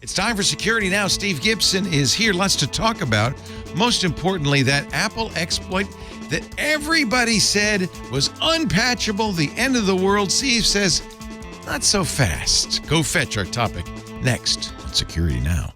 It's time for Security Now. Steve Gibson is here. Lots to talk about. Most importantly, that Apple exploit that everybody said was unpatchable, the end of the world. Steve says, not so fast. GoFetch, our topic, next on Security Now.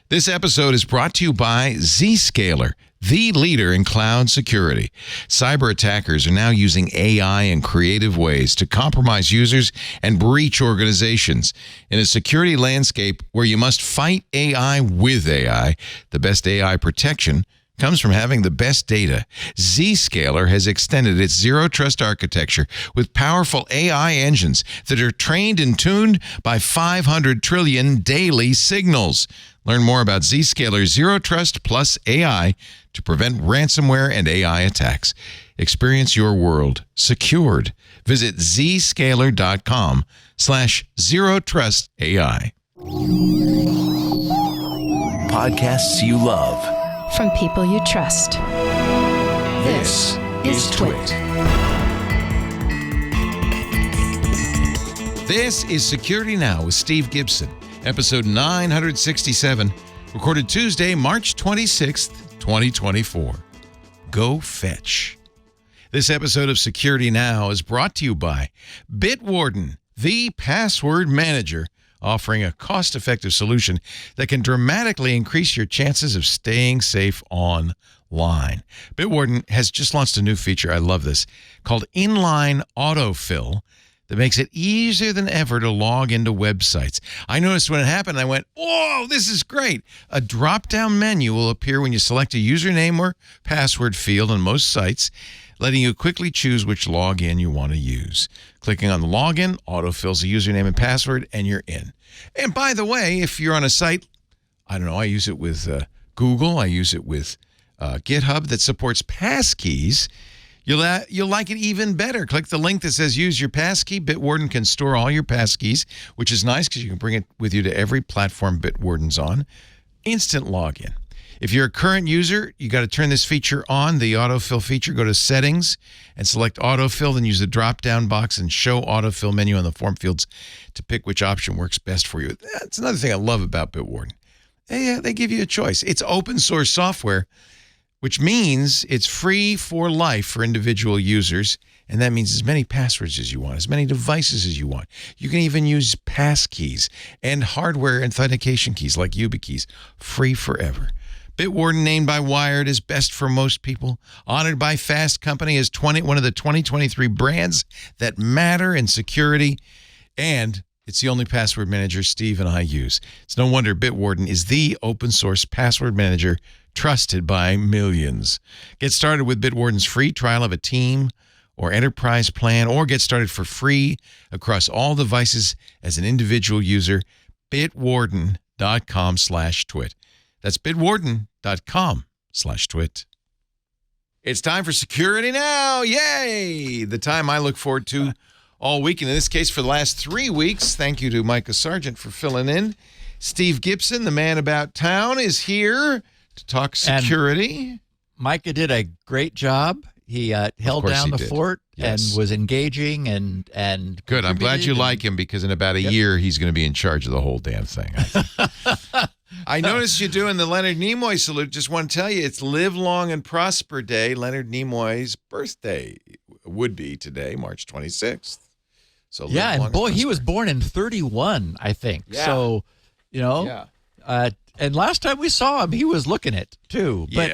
This episode is brought to you by Zscaler, the leader in cloud security. Cyber attackers are now using AI in creative ways to compromise users and breach organizations. In a security landscape where you must fight AI with AI, the best AI protection comes from having the best data. Zscaler has extended its zero-trust architecture with powerful AI engines that are trained and tuned by 500 trillion daily signals. Learn more about Zscaler Zero Trust Plus AI to prevent ransomware and AI attacks. Experience your world secured. Visit zscaler.com/zerotrustai. Podcasts you love. From people you trust. This is TWiT. This is Security Now with Steve Gibson, episode 967, recorded Tuesday, March 26th, 2024. GoFetch. This episode of Security Now is brought to you by Bitwarden, the password manager, offering a cost-effective solution that can dramatically increase your chances of staying safe online. Bitwarden has just launched a new feature, I love this, called Inline Autofill that makes it easier than ever to log into websites. I noticed when it happened, I went, whoa, this is great. A drop-down menu will appear when you select a username or password field on most sites, letting you quickly choose which login you want to use. Clicking on the login, autofills the username and password, and you're in. And by the way, if you're on a site, I don't know, I use it with Google, I use it with GitHub that supports Passkeys, you'll like it even better. Click the link that says use your passkey. Bitwarden can store all your passkeys, which is nice because you can bring it with you to every platform Bitwarden's on. Instant login. If you're a current user, you got to turn this feature on, the autofill feature. Go to Settings and select Autofill, then use the drop-down box and Show Autofill menu on the form fields to pick which option works best for you. That's another thing I love about Bitwarden. They give you a choice. It's open source software, which means it's free for life for individual users, and that means as many passwords as you want, as many devices as you want. You can even use passkeys and hardware authentication keys like YubiKeys, free forever. Bitwarden, named by Wired as best for most people, honored by Fast Company as one of the 2023 brands that matter in security, and it's the only password manager Steve and I use. It's no wonder Bitwarden is the open source password manager trusted by millions. Get started with Bitwarden's free trial of a team or enterprise plan, or get started for free across all devices as an individual user. Bitwarden.com/twit. That's bitwarden.com/twit. It's time for Security Now. Yay! The time I look forward to all week, and in this case for the last 3 weeks. Thank you to Micah Sargent for filling in. Steve Gibson, the man about town, is here to talk security. And Micah did a great job. He held down the fort and was engaging and good. I'm glad you like him, because in about a year he's going to be in charge of the whole damn thing. I noticed you doing the Leonard Nimoy salute. Just want to tell you, it's Live Long and Prosper Day. Leonard Nimoy's birthday would be today, March 26th. So and boy, he was born in 31, I think. Yeah. So, and last time we saw him, he was looking it too. But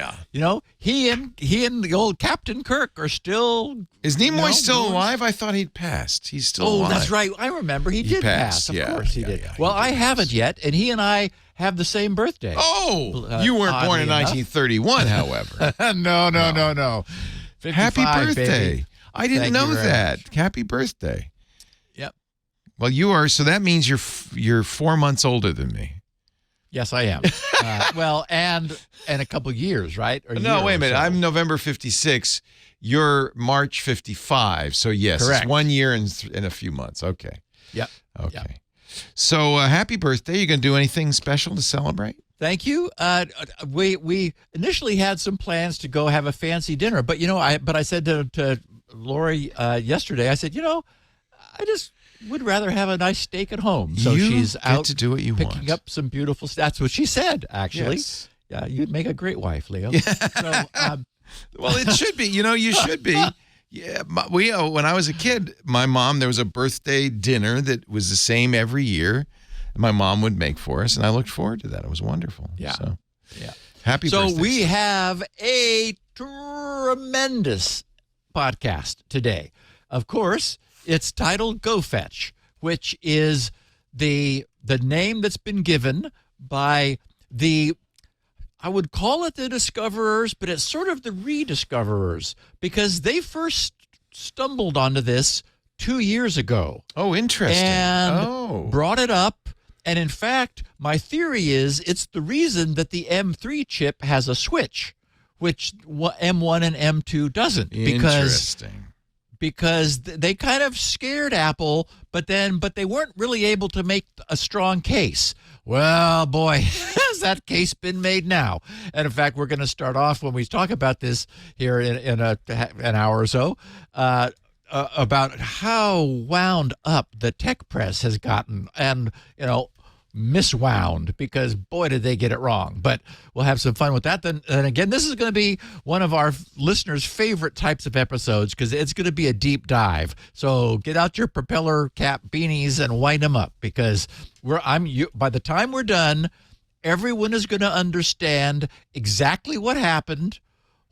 he and the old Captain Kirk are still. Is Nimoy still alive? I thought he'd passed. He's still alive. Oh, that's right. I remember he did pass. Of course he did. Well, I haven't yet, and he and I have the same birthday. Oh, you weren't born in 1931, however. No. 55, happy birthday! Baby. I didn't know that. Happy birthday! Yep. Well, you are. So that means you're 4 months older than me. Yes, I am. And a couple years, right? No, wait a minute. So. I'm November 56. You're March 55. So yes, correct. It's 1 year and a few months. Okay. Yep. Okay. Yep. So happy birthday. You going to do anything special to celebrate? Thank you. We initially had some plans to go have a fancy dinner, but I said to Lori yesterday, I said, I just would rather have a nice steak at home. So you she's get out to do what you picking want. up some beautiful. That's what she said, actually. Yes. Yeah, you'd make a great wife, Leo. Yeah. So, Well, it should be. You should be. Yeah. When I was a kid, my mom, there was a birthday dinner that was the same every year. My mom would make for us, and I looked forward to that. It was wonderful. Yeah. So, yeah. happy So birthday. we have a tremendous podcast today. Of course, it's titled GoFetch, which is the name that's been given by I would call it the discoverers, but it's sort of the rediscoverers, because they first stumbled onto this 2 years ago. Oh, interesting. And brought it up. And in fact, my theory is it's the reason that the M3 chip has a switch, which M1 and M2 doesn't. Interesting. Because they kind of scared Apple, but they weren't really able to make a strong case. Well, boy, has that case been made now. And in fact, we're going to start off when we talk about this here in an hour or so, about how wound up the tech press has gotten, and, miswound, because boy, did they get it wrong. But we'll have some fun with that. Then, and again, this is going to be one of our listeners' favorite types of episodes, because it's going to be a deep dive. So get out your propeller cap beanies and wind them up, because by the time we're done, everyone is going to understand exactly what happened,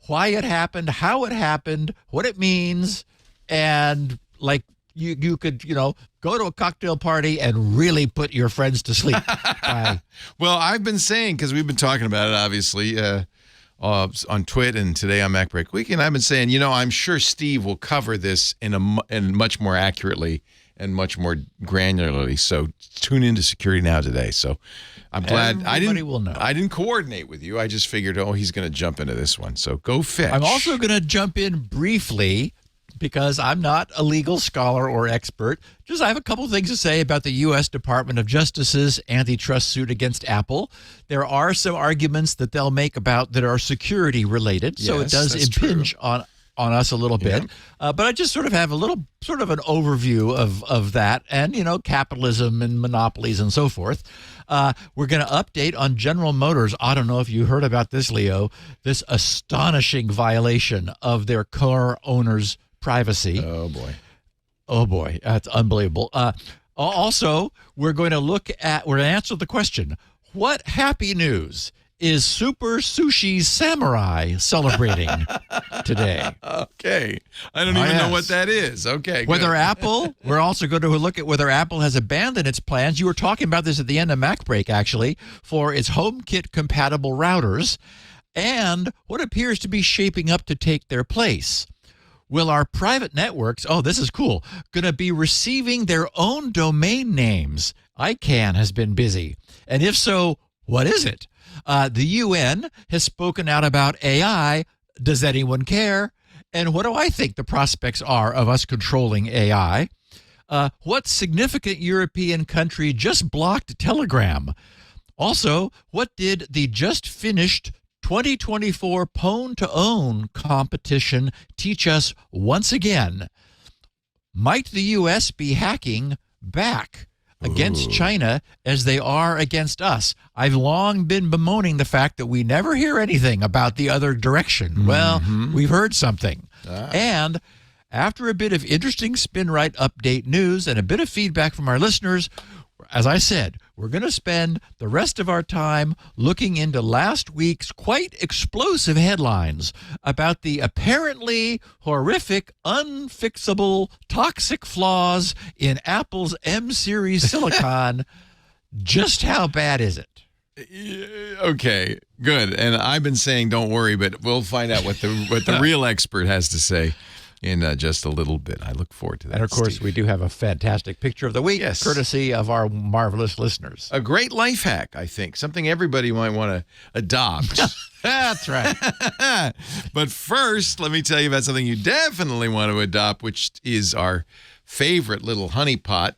why it happened, how it happened, what it means, and you could, go to a cocktail party and really put your friends to sleep. Well, I've been saying, because we've been talking about it, obviously, on TWiT and today on MacBreak Weekly, and I've been saying, I'm sure Steve will cover this in much more accurately and much more granularly. So tune into Security Now today. So I'm glad will know. I didn't coordinate with you. I just figured, he's going to jump into this one. So go fetch. I'm also going to jump in briefly, because I'm not a legal scholar or expert. I have a couple things to say about the U.S. Department of Justice's antitrust suit against Apple. There are some arguments that they'll make about that are security related, so it does impinge on us a little bit. But I just sort of have a little sort of an overview of that, and, capitalism and monopolies and so forth. We're going to update on General Motors. I don't know if you heard about this, Leo, this astonishing violation of their car owners' privacy. Oh boy, that's unbelievable. Also, we're going to answer the question: what happy news is Super Sushi Samurai celebrating today? Okay, I don't even know what that is. Okay, we're also going to look at whether Apple has abandoned its plans. You were talking about this at the end of MacBreak, actually, for its HomeKit compatible routers, and what appears to be shaping up to take their place. Will our private networks, this is cool, going to be receiving their own domain names? ICANN has been busy. And if so, what is it? The UN has spoken out about AI. Does anyone care? And what do I think the prospects are of us controlling AI? What significant European country just blocked Telegram? Also, what did the just finished 2024 Pwn2Own competition teach us once again? Might the U.S. be hacking back against China as they are against us? I've long been bemoaning the fact that we never hear anything about the other direction. Well, we've heard something. And after a bit of interesting SpinRite update news and a bit of feedback from our listeners, as I said, we're going to spend the rest of our time looking into last week's quite explosive headlines about the apparently horrific, unfixable, toxic flaws in Apple's M-series silicon. Just how bad is it? Okay, good. And I've been saying don't worry, but we'll find out what the real expert has to say in just a little bit. I look forward to that. And of course, Steve, we do have a fantastic picture of the week, courtesy of our marvelous listeners. A great life hack, I think. Something everybody might want to adopt. That's right. But first, let me tell you about something you definitely want to adopt, which is our favorite little honeypot,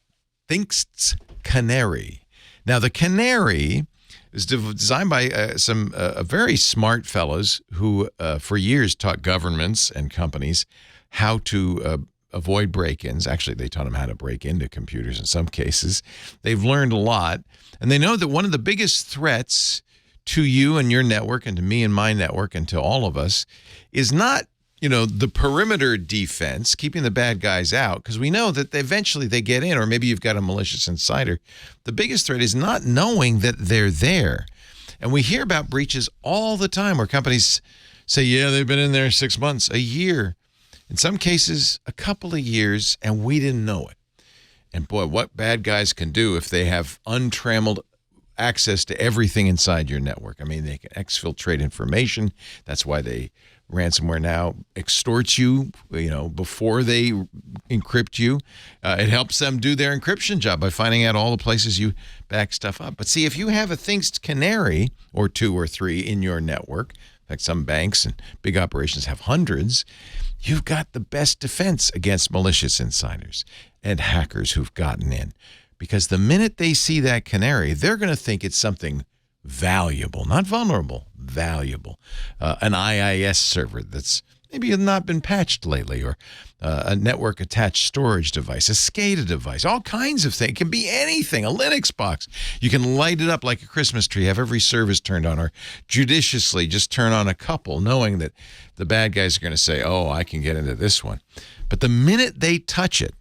Thinkst's Canary. Now, the Canary is designed by some very smart fellows who for years taught governments and companies how to avoid break-ins. Actually, they taught them how to break into computers in some cases. They've learned a lot, and they know that one of the biggest threats to you and your network and to me and my network and to all of us is not, the perimeter defense, keeping the bad guys out, because we know that eventually they get in, or maybe you've got a malicious insider. The biggest threat is not knowing that they're there. And we hear about breaches all the time where companies say, yeah, they've been in there 6 months, a year, in some cases, a couple of years, and we didn't know it. And boy, what bad guys can do if they have untrammeled access to everything inside your network. I mean, they can exfiltrate information. That's why ransomware now extorts you, before they encrypt you. It helps them do their encryption job by finding out all the places you back stuff up. But see, if you have a Things Canary or 2 or 3 in your network, in fact, some banks and big operations have hundreds, you've got the best defense against malicious insiders and hackers who've gotten in. Because the minute they see that canary, they're going to think it's something valuable, not vulnerable, valuable. An IIS server that's maybe not been patched lately, or a network-attached storage device, a SCADA device, all kinds of things. It can be anything, a Linux box. You can light it up like a Christmas tree, have every service turned on, or judiciously just turn on a couple, knowing that the bad guys are going to say, oh, I can get into this one. But the minute they touch it,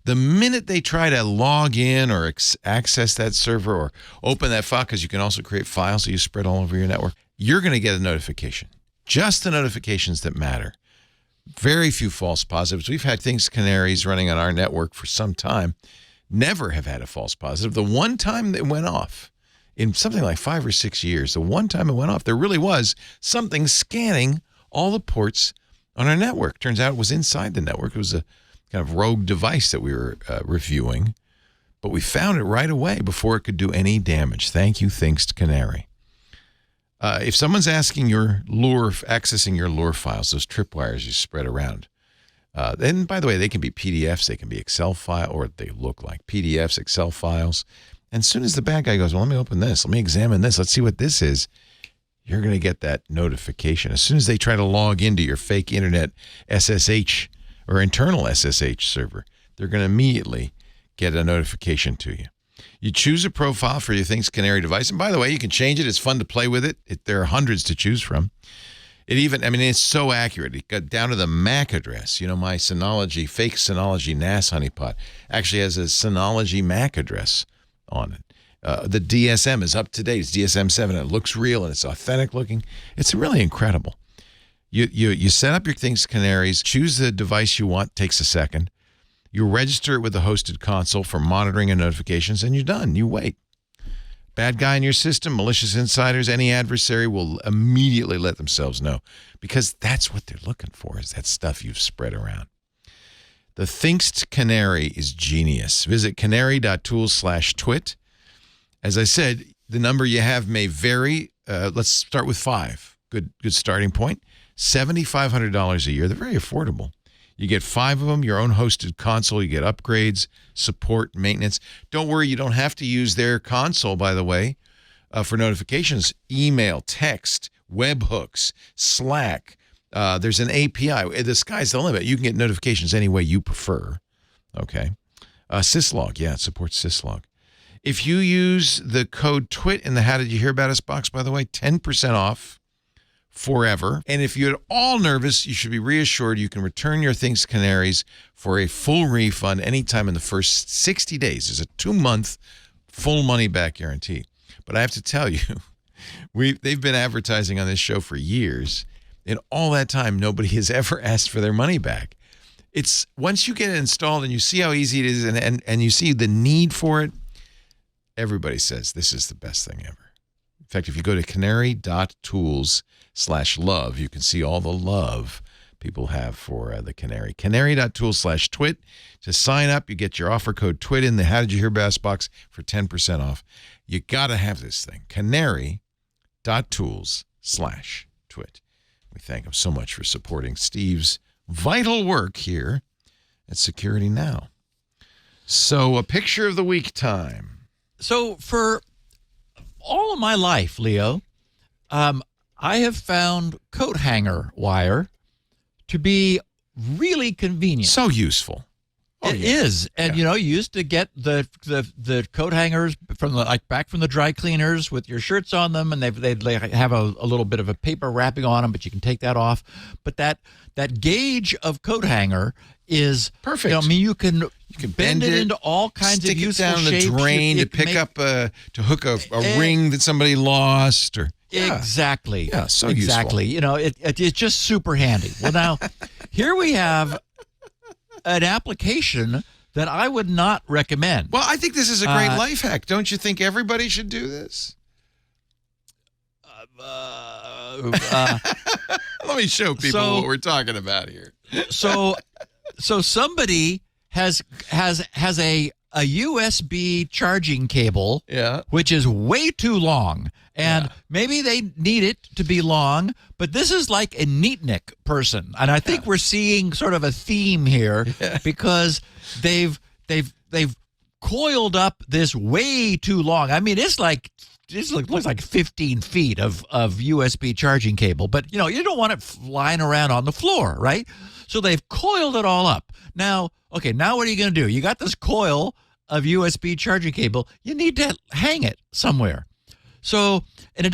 the minute they try to log in or access that server or open that file, because you can also create files that you spread all over your network, you're going to get a notification. Just the notifications that matter. Very few false positives. We've had Things Canaries running on our network for some time. Never have had a false positive. The one time that went off, in something like 5 or 6 years, the one time it went off, there really was something scanning all the ports on our network. Turns out it was inside the network. It was a kind of rogue device that we were reviewing, but we found it right away before it could do any damage. Thank you, Things Canary. If someone's asking accessing your lure files, those tripwires you spread around, then, by the way, they can be PDFs, they can be Excel files, or they look like PDFs, Excel files. And as soon as the bad guy goes, well, let me open this, let me examine this, let's see what this is, you're going to get that notification. As soon as they try to log into your fake internet SSH or internal SSH server, they're going to immediately get a notification to you. You choose a profile for your Things Canary device. And by the way, you can change it. It's fun to play with it. There are hundreds to choose from. It's so accurate. It got down to the MAC address. My Synology, fake Synology NAS honeypot actually has a Synology MAC address on it. The DSM is up to date. It's DSM 7. It looks real and it's authentic looking. It's really incredible. You set up your Things Canaries, choose the device you want, takes a second. You register it with the hosted console for monitoring and notifications, and you're done. You wait. Bad guy in your system, malicious insiders, any adversary will immediately let themselves know, because that's what they're looking for, is that stuff you've spread around. The Things Canary is genius. Visit canary.tools/twit. As I said, the number you have may vary. Let's start with 5. Good starting point. $7,500 a year. They're very affordable. You get 5 of them, your own hosted console. You get upgrades, support, maintenance. Don't worry, you don't have to use their console, by the way, for notifications. Email, text, webhooks, Slack. There's an API. The sky's the limit. You can get notifications any way you prefer. Okay. Syslog. Yeah, it supports Syslog. If you use the code TWiT in the How Did You Hear About Us box, by the way, 10% off. Forever. And if you're at all nervous, you should be reassured you can return your Things Canaries for a full refund anytime in the first 60 days. There's a 2-month full money back guarantee. But I have to tell you, they've been advertising on this show for years. In all that time, nobody has ever asked for their money back. It's once you get it installed and you see how easy it is and you see the need for it, everybody says this is the best thing ever. In fact, if you go to canary.tools/love, you can see all the love people have for the Canary. Canary.tools/twit. To sign up, you get your offer code TWIT in the How Did You Hear About Us box for 10% off. You got to have this thing. Canary.tools/twit. We thank him so much for supporting Steve's vital work here at Security Now. So, a picture of the week time. So, for all of my life, Leo, I have found coat hanger wire to be really convenient. So useful. It is, and you used to get the coat hangers from back from the dry cleaners with your shirts on them, and they'd have a little bit of a paper wrapping on them, but you can take that off. But that gauge of coat hanger is perfect. You can bend it into all kinds of useful shapes. Stick it down the drain to pick up to hook a ring that somebody lost, or exactly. Yeah, so exactly. useful. It's just super handy. Well, now here we have an application that I would not recommend. Well, I think this is a great life hack. Don't you think everybody should do this? Let me show people what we're talking about here. So somebody has a USB charging cable, which is way too long. And maybe they need it to be long, but this is like a neatnik person. And I think we're seeing sort of a theme here because they've coiled up this way too long. I mean, it looks like 15 feet of USB charging cable, but you don't want it flying around on the floor, right? So they've coiled it all up. Now what are you going to do? You got this coil of USB charging cable. You need to hang it somewhere. So, and you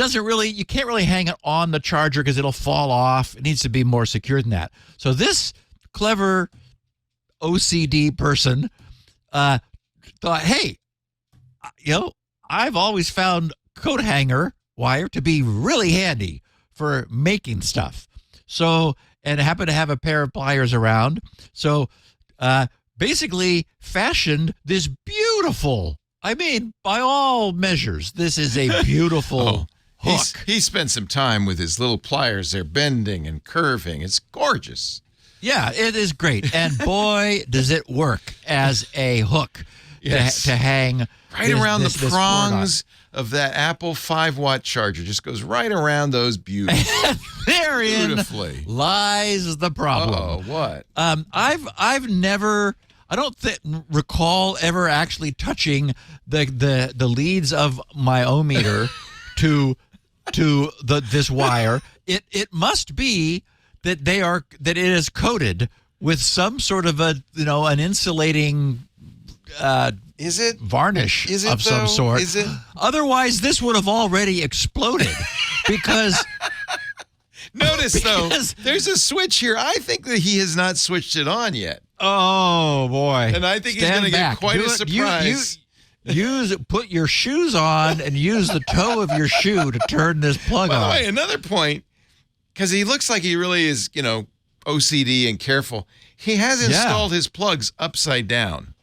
can't really hang it on the charger because it'll fall off. It needs to be more secure than that. So this clever OCD person thought, hey, I've always found coat hanger wire to be really handy for making stuff. So, and I happen to have a pair of pliers around. So, basically fashioned this beautiful, by all measures, this is a beautiful hook. He spent some time with his little pliers. They're bending and curving. It's gorgeous. Yeah, it is great. And boy, does it work as a hook to hang right around the prongs of that Apple 5-watt charger. Just goes right around those beautifully. Therein lies the problem. Oh, what? I've never... I don't recall ever actually touching the leads of my ohmmeter to this wire. It must be that it is coated with some sort of an insulating varnish of some sort. Is it? Otherwise, this would have already exploded because. Notice though, there's a switch here. I think that he has not switched it on yet. Oh boy! And I think he's going to get quite a surprise. Put your shoes on and use the toe of your shoe to turn this plug on. By the way, another point, because he looks like he really is, OCD and careful. He has installed his plugs upside down.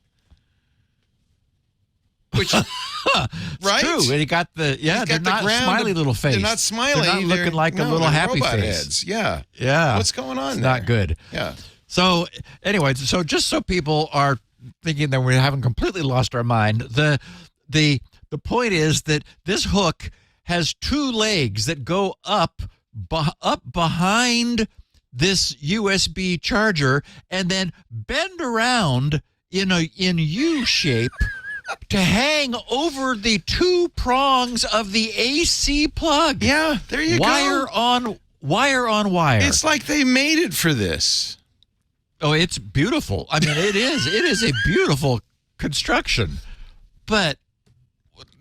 Which, right? True. And he got they're not smiley little face. They're not smiley. They're not looking like a little happy face. Heads. Yeah. Yeah. What's going on there? Not good. Yeah. So anyway, just so people are thinking that we haven't completely lost our mind, the point is that this hook has two legs that go up behind this USB charger and then bend around in U shape to hang over the two prongs of the AC plug. Yeah, there you go. Wire on wire. It's like they made it for this. Oh, it's beautiful. I mean, it is. It is a beautiful construction. But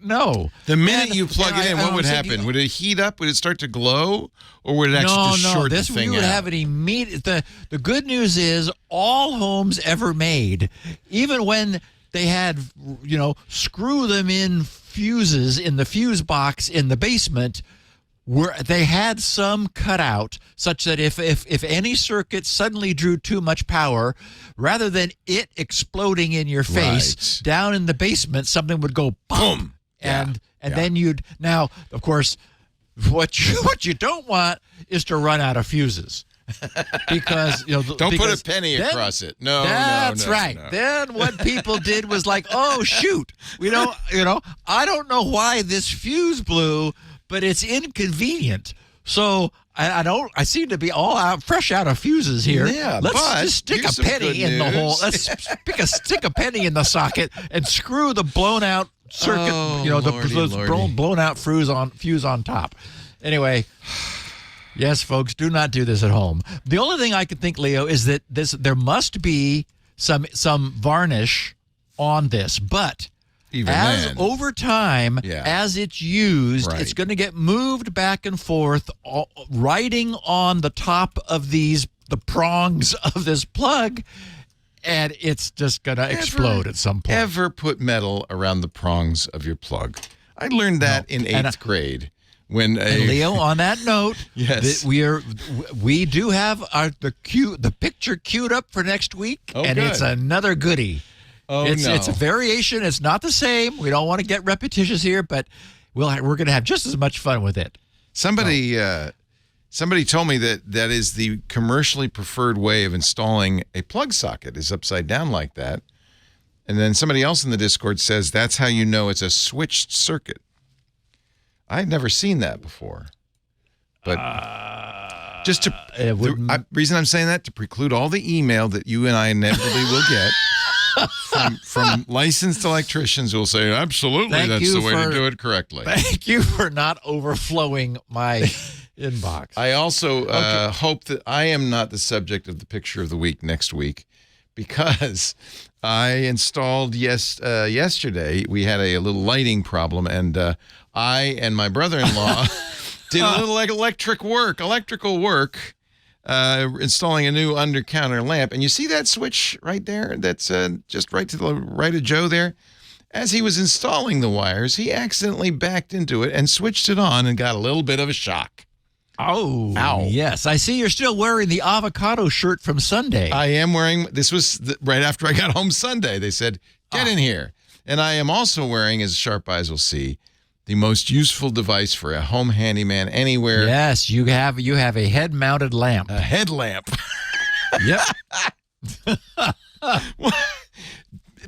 no. The minute you plug it in, what would happen? Would it heat up? Would it start to glow? Or would it actually just short the thing out? You would have it immediate. The good news is all homes ever made, even when they had, screw them in fuses in the fuse box in the basement, they had some cutout such that if any circuit suddenly drew too much power, rather than it exploding in your face down in the basement, something would go boom, and then now of course what you don't want is to run out of fuses. Because don't put a penny across it. No, that's right. No. Then what people did was like, oh shoot, I don't know why this fuse blew, but it's inconvenient. So I seem to be fresh out of fuses here. Yeah, let's just stick a penny in the hole. Let's stick a penny in the socket and screw the blown out circuit. Lordy. Blown out fuse on top. Anyway. Yes, folks, do not do this at home. The only thing I can think, Leo, is that there must be some varnish on this, but Even as then. over time, Yeah. as it's used, Right. it's going to get moved back and forth, riding on the top of the prongs of this plug, and it's just going to explode at some point. Ever put metal around the prongs of your plug? I learned that in 8th grade. When And Leo, on that note, Yes. we do have the picture queued up for next week, Oh, and good. it's another goodie. Oh, It's no. a variation. It's not the same. We don't want to get repetitious here, but we're going to have just as much fun with it. Somebody told me that is the commercially preferred way of installing a plug socket, is upside down like that. And then somebody else in the Discord says that's how you know it's a switched circuit. I've never seen that before. But just to reason I'm saying that, to preclude all the email that you and I inevitably will get from licensed electricians who will say, absolutely, that's the way to do it correctly. Thank you for not overflowing my inbox. I also hope that I am not the subject of the picture of the week next week, because I installed yesterday. We had a little lighting problem, and I and my brother-in-law did a little electrical work, installing a new under-counter lamp. And you see that switch right there? That's just right to the right of Joe there. As he was installing the wires, he accidentally backed into it and switched it on and got a little bit of a shock. Oh, Ow. Yes. I see you're still wearing the avocado shirt from Sunday. I am wearing, this was right after I got home Sunday. They said, get in here. And I am also wearing, as sharp eyes will see, the most useful device for a home handyman anywhere. Yes, you have a head-mounted lamp. A headlamp. Yep.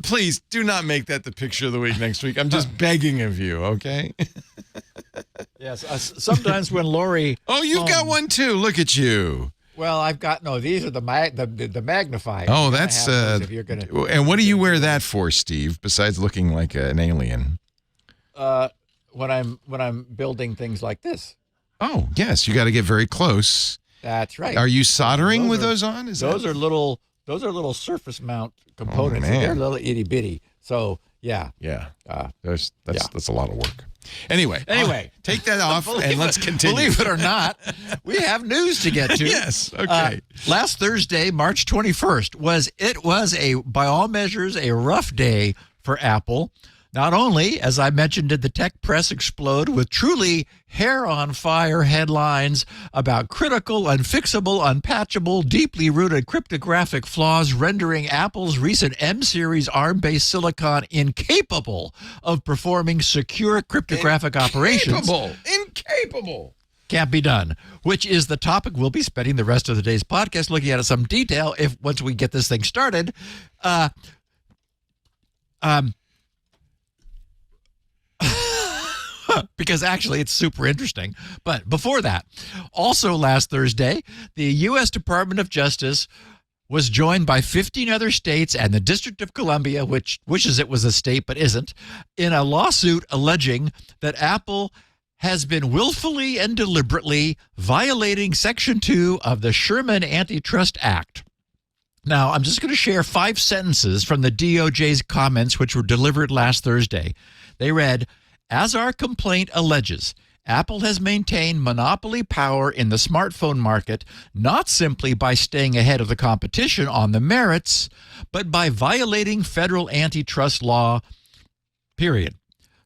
Please do not make that the picture of the week next week. I'm just begging of you, okay? Yes. Sometimes when Lori. Oh, you've got one too. Look at you. Well, I've got these are the magnified. Oh, that's if you're gonna. And what do you wear that for, Steve? Besides looking like an alien? When I'm building things like this. Oh, yes. You got to get very close. That's right. Are you soldering with those on? Those are little surface mount components. Oh, man. They're little itty bitty. So yeah. Yeah. That's a lot of work. Anyway, take that off and let's continue. Believe it or not, we have news to get to. Yes. Okay. Last Thursday, March 21st, was by all measures a rough day for Apple. Not only, as I mentioned, did the tech press explode with truly hair-on-fire headlines about critical, unfixable, unpatchable, deeply rooted cryptographic flaws rendering Apple's recent M-series ARM-based silicon incapable of performing secure cryptographic operations. Incapable. Can't be done, which is the topic we'll be spending the rest of the day's podcast looking at in some detail once we get this thing started. Because actually it's super interesting. But before that, also last Thursday, the U.S. Department of Justice was joined by 15 other states and the District of Columbia, which wishes it was a state but isn't, in a lawsuit alleging that Apple has been willfully and deliberately violating Section 2 of the Sherman Antitrust Act. Now, I'm just going to share 5 sentences from the DOJ's comments, which were delivered last Thursday. They read, "As our complaint alleges, Apple has maintained monopoly power in the smartphone market, not simply by staying ahead of the competition on the merits, but by violating federal antitrust law, period.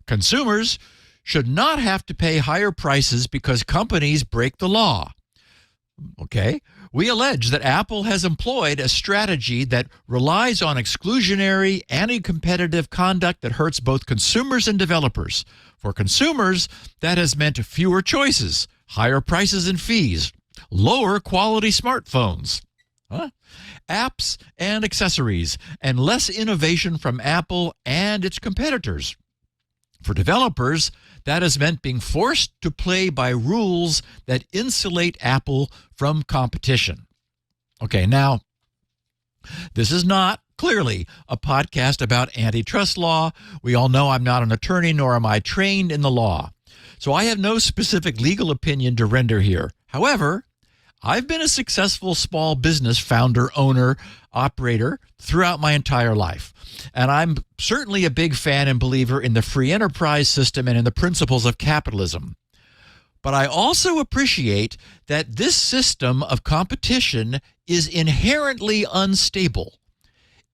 Consumers should not have to pay higher prices because companies break the law." Okay. We allege that Apple has employed a strategy that relies on exclusionary, anti-competitive conduct that hurts both consumers and developers. For consumers, that has meant fewer choices, higher prices and fees, lower quality smartphones, apps and accessories, and less innovation from Apple and its competitors. For developers, that has meant being forced to play by rules that insulate Apple from competition. Okay, now, this is not clearly a podcast about antitrust law. We all know I'm not an attorney, nor am I trained in the law. So I have no specific legal opinion to render here. However, I've been a successful small business founder, owner, operator throughout my entire life. And I'm certainly a big fan and believer in the free enterprise system and in the principles of capitalism. But I also appreciate that this system of competition is inherently unstable.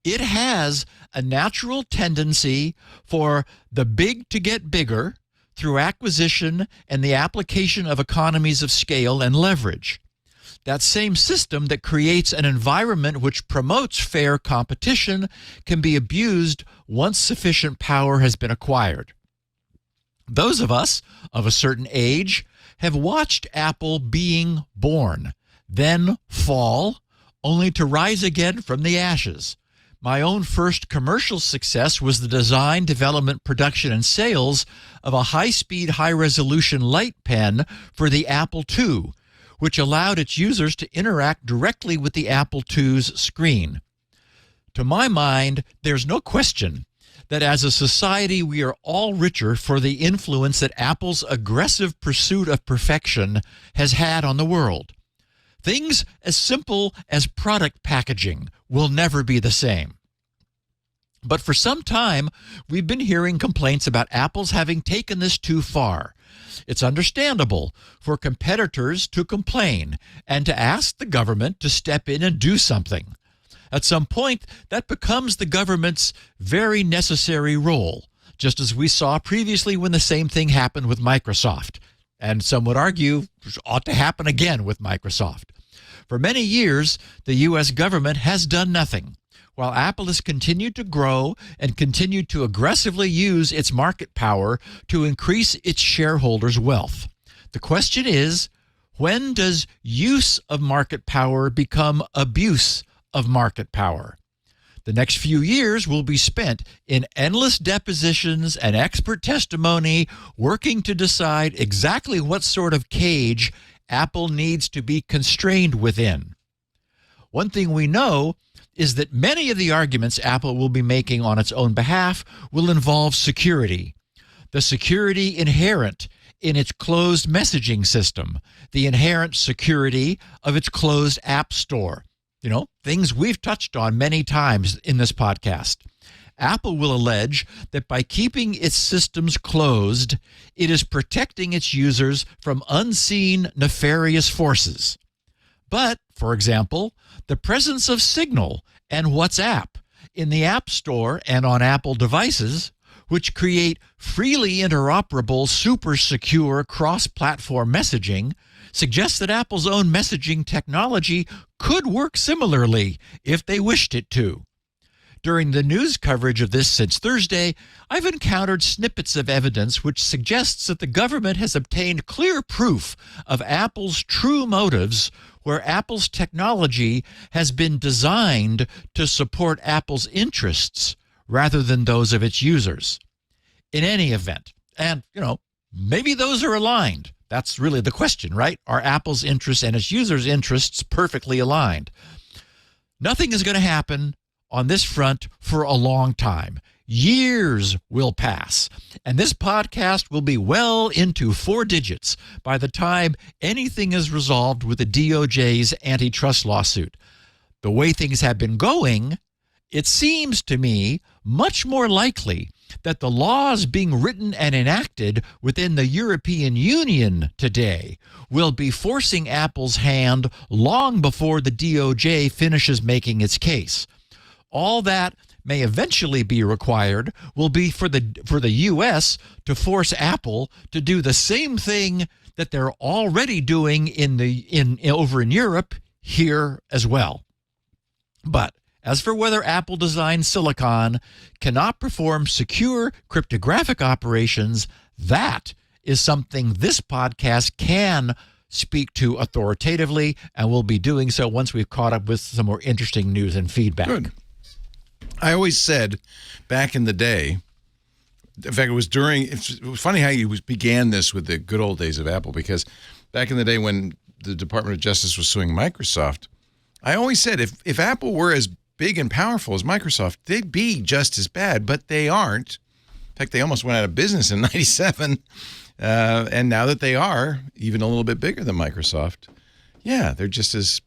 It has a natural tendency for the big to get bigger through acquisition and the application of economies of scale and leverage. That same system that creates an environment which promotes fair competition can be abused once sufficient power has been acquired. Those of us of a certain age have watched Apple being born, then fall, only to rise again from the ashes. My own first commercial success was the design, development, production, and sales of a high-speed, high-resolution light pen for the Apple II, which allowed its users to interact directly with the Apple II's screen. To my mind, there's no question that as a society we are all richer for the influence that Apple's aggressive pursuit of perfection has had on the world. Things as simple as product packaging will never be the same. But for some time, we've been hearing complaints about Apple's having taken this too far. It's understandable for competitors to complain and to ask the government to step in and do something. At some point, that becomes the government's very necessary role, just as we saw previously when the same thing happened with Microsoft. And some would argue it ought to happen again with Microsoft. For many years, the U.S. government has done nothing, while Apple has continued to grow and continued to aggressively use its market power to increase its shareholders' wealth. The question is, when does use of market power become abuse of market power? The next few years will be spent in endless depositions and expert testimony working to decide exactly what sort of cage Apple needs to be constrained within. One thing we know is that many of the arguments Apple will be making on its own behalf will involve security. The security inherent in its closed messaging system, the inherent security of its closed app store. You know, things we've touched on many times in this podcast. Apple will allege that by keeping its systems closed, it is protecting its users from unseen nefarious forces. But, for example, the presence of Signal and WhatsApp in the App Store and on Apple devices, which create freely interoperable, super secure cross-platform messaging, suggests that Apple's own messaging technology could work similarly if they wished it to. During the news coverage of this since Thursday, I've encountered snippets of evidence which suggests that the government has obtained clear proof of Apple's true motives, where Apple's technology has been designed to support Apple's interests rather than those of its users. In any event, and, maybe those are aligned. That's really the question, right? Are Apple's interests and its users' interests perfectly aligned? Nothing is going to happen on this front for a long time. Years will pass, and this podcast will be well into 4 digits by the time anything is resolved with the DOJ's antitrust lawsuit. The way things have been going, it seems to me much more likely that the laws being written and enacted within the European Union today will be forcing Apple's hand long before the DOJ finishes making its case. All that may eventually be required will be for the U.S. to force Apple to do the same thing that they're already doing over in Europe here as well. But as for whether Apple-designed silicon cannot perform secure cryptographic operations, that is something this podcast can speak to authoritatively, and we'll be doing so once we've caught up with some more interesting news and feedback. Good. I always said back in the day, in fact, it was funny how you began this with the good old days of Apple, because back in the day when the Department of Justice was suing Microsoft, I always said if Apple were as big and powerful as Microsoft, they'd be just as bad, but they aren't. In fact, they almost went out of business in 97. And now that they are even a little bit bigger than Microsoft, they're just as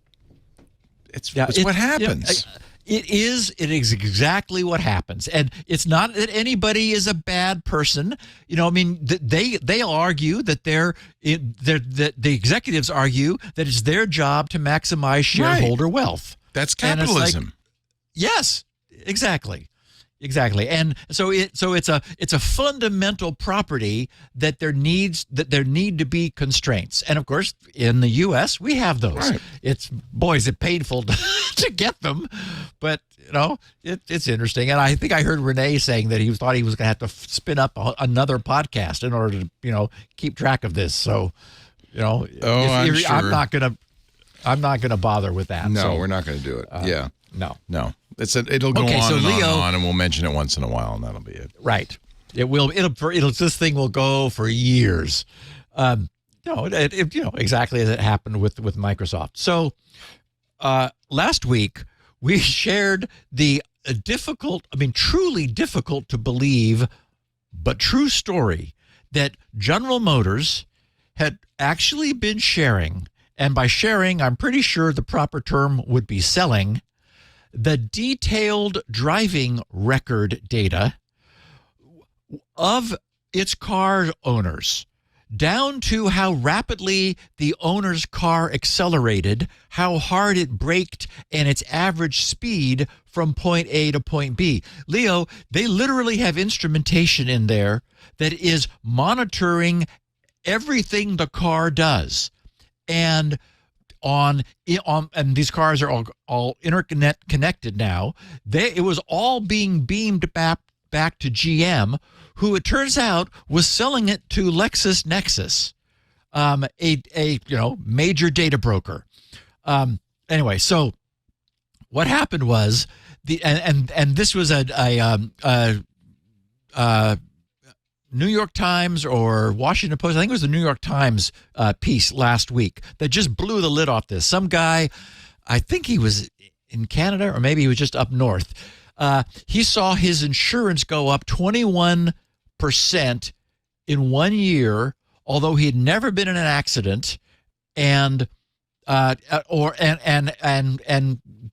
it's what happens. It is exactly what happens. And it's not that anybody is a bad person. I mean, they'll argue that that the executives argue that it's their job to maximize shareholder wealth. That's capitalism. Yes, exactly. And so it's a fundamental property that there need to be constraints. And of course, in the US, we have those. Right. Is it painful to get them, but it's interesting. And I think I heard Renee saying that he thought he was going to have to spin up another podcast in order to keep track of this. So I'm sure. I'm not gonna bother with that. No, we're not going to do it. No. It'll go on so and Leo, on, and we'll mention it once in a while, and that'll be it. Right. It will. This thing will go for years. Exactly as it happened with Microsoft. So last week we shared the truly difficult to believe, but true story that General Motors had actually been sharing, and by sharing, I'm pretty sure the proper term would be selling, the detailed driving record data of its car owners, down to how rapidly the owner's car accelerated, how hard it braked, and its average speed from point A to point B. Leo, they literally have instrumentation in there that is monitoring everything the car does. And and these cars are all internet connected now. It was all being beamed back to GM, who it turns out was selling it to LexisNexis, a major data broker. Anyway, so what happened was and this was a New York Times or Washington Post, I think it was the New York Times piece last week that just blew the lid off this. Some guy, I think he was in Canada or maybe he was just up north. He saw his insurance go up 21% in 1 year, although he had never been in an accident and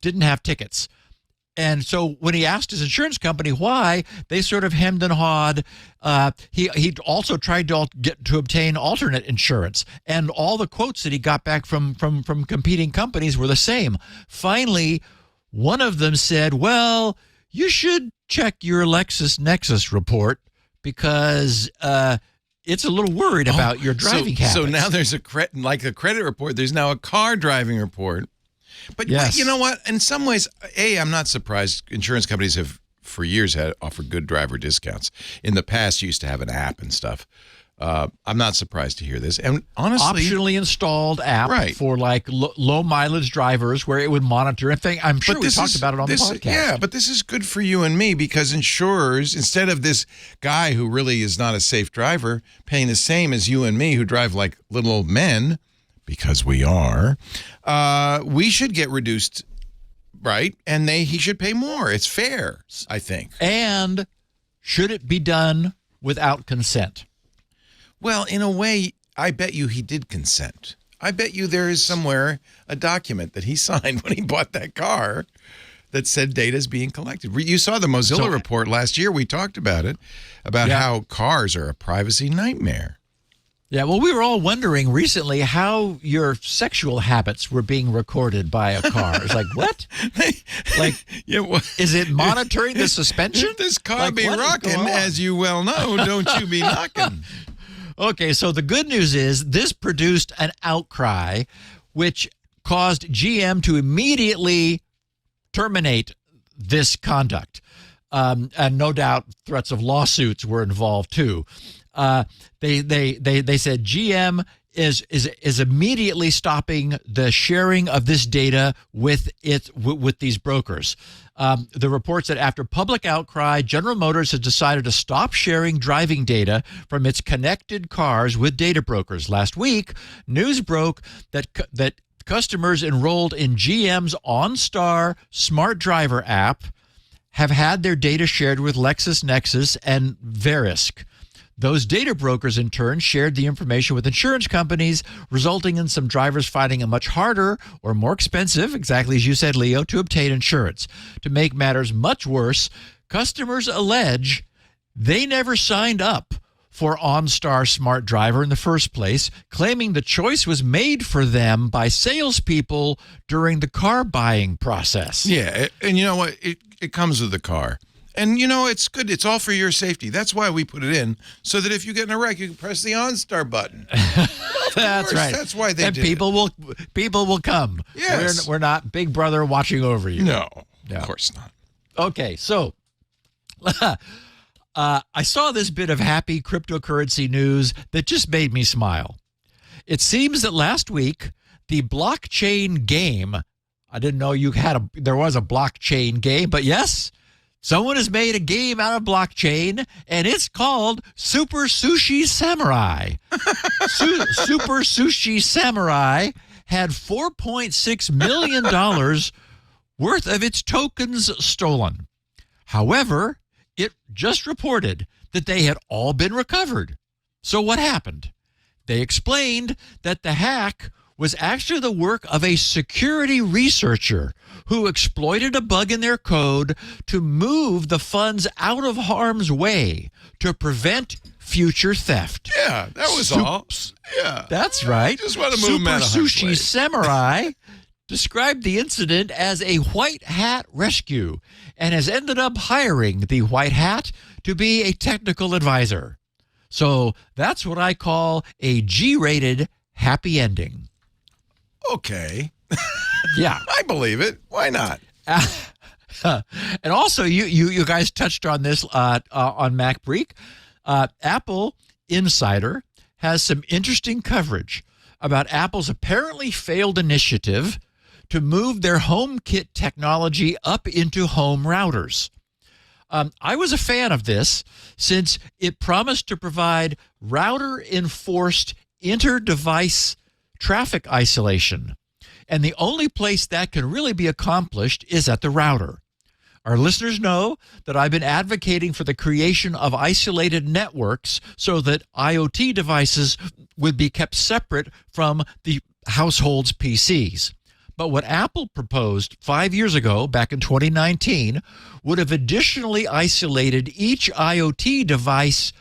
didn't have tickets. And so when he asked his insurance company why, they sort of hemmed and hawed. He also tried to obtain alternate insurance, and all the quotes that he got back from competing companies were the same. Finally, one of them said, "Well, you should check your LexisNexis report because it's a little worried about your driving habits." So now there's a credit report. There's now a car driving report. But yes. You know what? In some ways, I'm not surprised. Insurance companies have, for years, offered good driver discounts. In the past, you used to have an app and stuff. I'm not surprised to hear this. And honestly, optionally installed app for low mileage drivers where it would monitor and think. I'm sure we talked about it on the podcast. Yeah, but this is good for you and me because insurers, instead of this guy who really is not a safe driver paying the same as you and me who drive like little old men, because we are, we should get reduced, right? And he should pay more. It's fair, I think. And should it be done without consent? Well, in a way, I bet you he did consent. I bet you there is somewhere a document that he signed when he bought that car that said data is being collected. You saw the Mozilla report last year. We talked about it, about how cars are a privacy nightmare. Yeah, well, we were all wondering recently how your sexual habits were being recorded by a car. It's like, what? Is it monitoring the suspension? If this car be rocking, as you well know, don't you be knocking. Okay, so the good news is this produced an outcry, which caused GM to immediately terminate this conduct. And no doubt threats of lawsuits were involved, too. They said GM is immediately stopping the sharing of this data with these brokers. The report said after public outcry, General Motors has decided to stop sharing driving data from its connected cars with data brokers. Last week, news broke that customers enrolled in GM's OnStar Smart Driver app have had their data shared with LexisNexis and Verisk. Those data brokers, in turn, shared the information with insurance companies, resulting in some drivers finding it much harder or more expensive, exactly as you said, Leo, to obtain insurance. To make matters much worse, customers allege they never signed up for OnStar Smart Driver in the first place, claiming the choice was made for them by salespeople during the car buying process. Yeah, and you know what? It comes with the car. And, it's good. It's all for your safety. That's why we put it in, so that if you get in a wreck, you can press the OnStar button. That's right. That's why they and did people will come. Yes. We're not Big Brother watching over you. No, of course not. Okay, so I saw this bit of happy cryptocurrency news that just made me smile. It seems that last week, the blockchain game, I didn't know there was a blockchain game, but yes, someone has made a game out of blockchain, and it's called Super Sushi Samurai. Super Sushi Samurai had $4.6 million worth of its tokens stolen. However, it just reported that they had all been recovered. So what happened? They explained that the hack was actually the work of a security researcher who exploited a bug in their code to move the funds out of harm's way to prevent future theft. Yeah, that was all. Yeah. That's right. Just want to move them out of Super harm's Sushi way. Samurai described the incident as a white hat rescue and has ended up hiring the white hat to be a technical advisor. So that's what I call a G-rated happy ending. Okay. Yeah. I believe it. Why not? And also, you guys touched on this on MacBreak. Apple Insider has some interesting coverage about Apple's apparently failed initiative to move their HomeKit technology up into home routers. I was a fan of this since it promised to provide router-enforced inter-device traffic isolation. And the only place that can really be accomplished is at the router. Our listeners know that I've been advocating for the creation of isolated networks so that IoT devices would be kept separate from the household's PCs. But what Apple proposed 5 years ago, back in 2019, would have additionally isolated each IoT device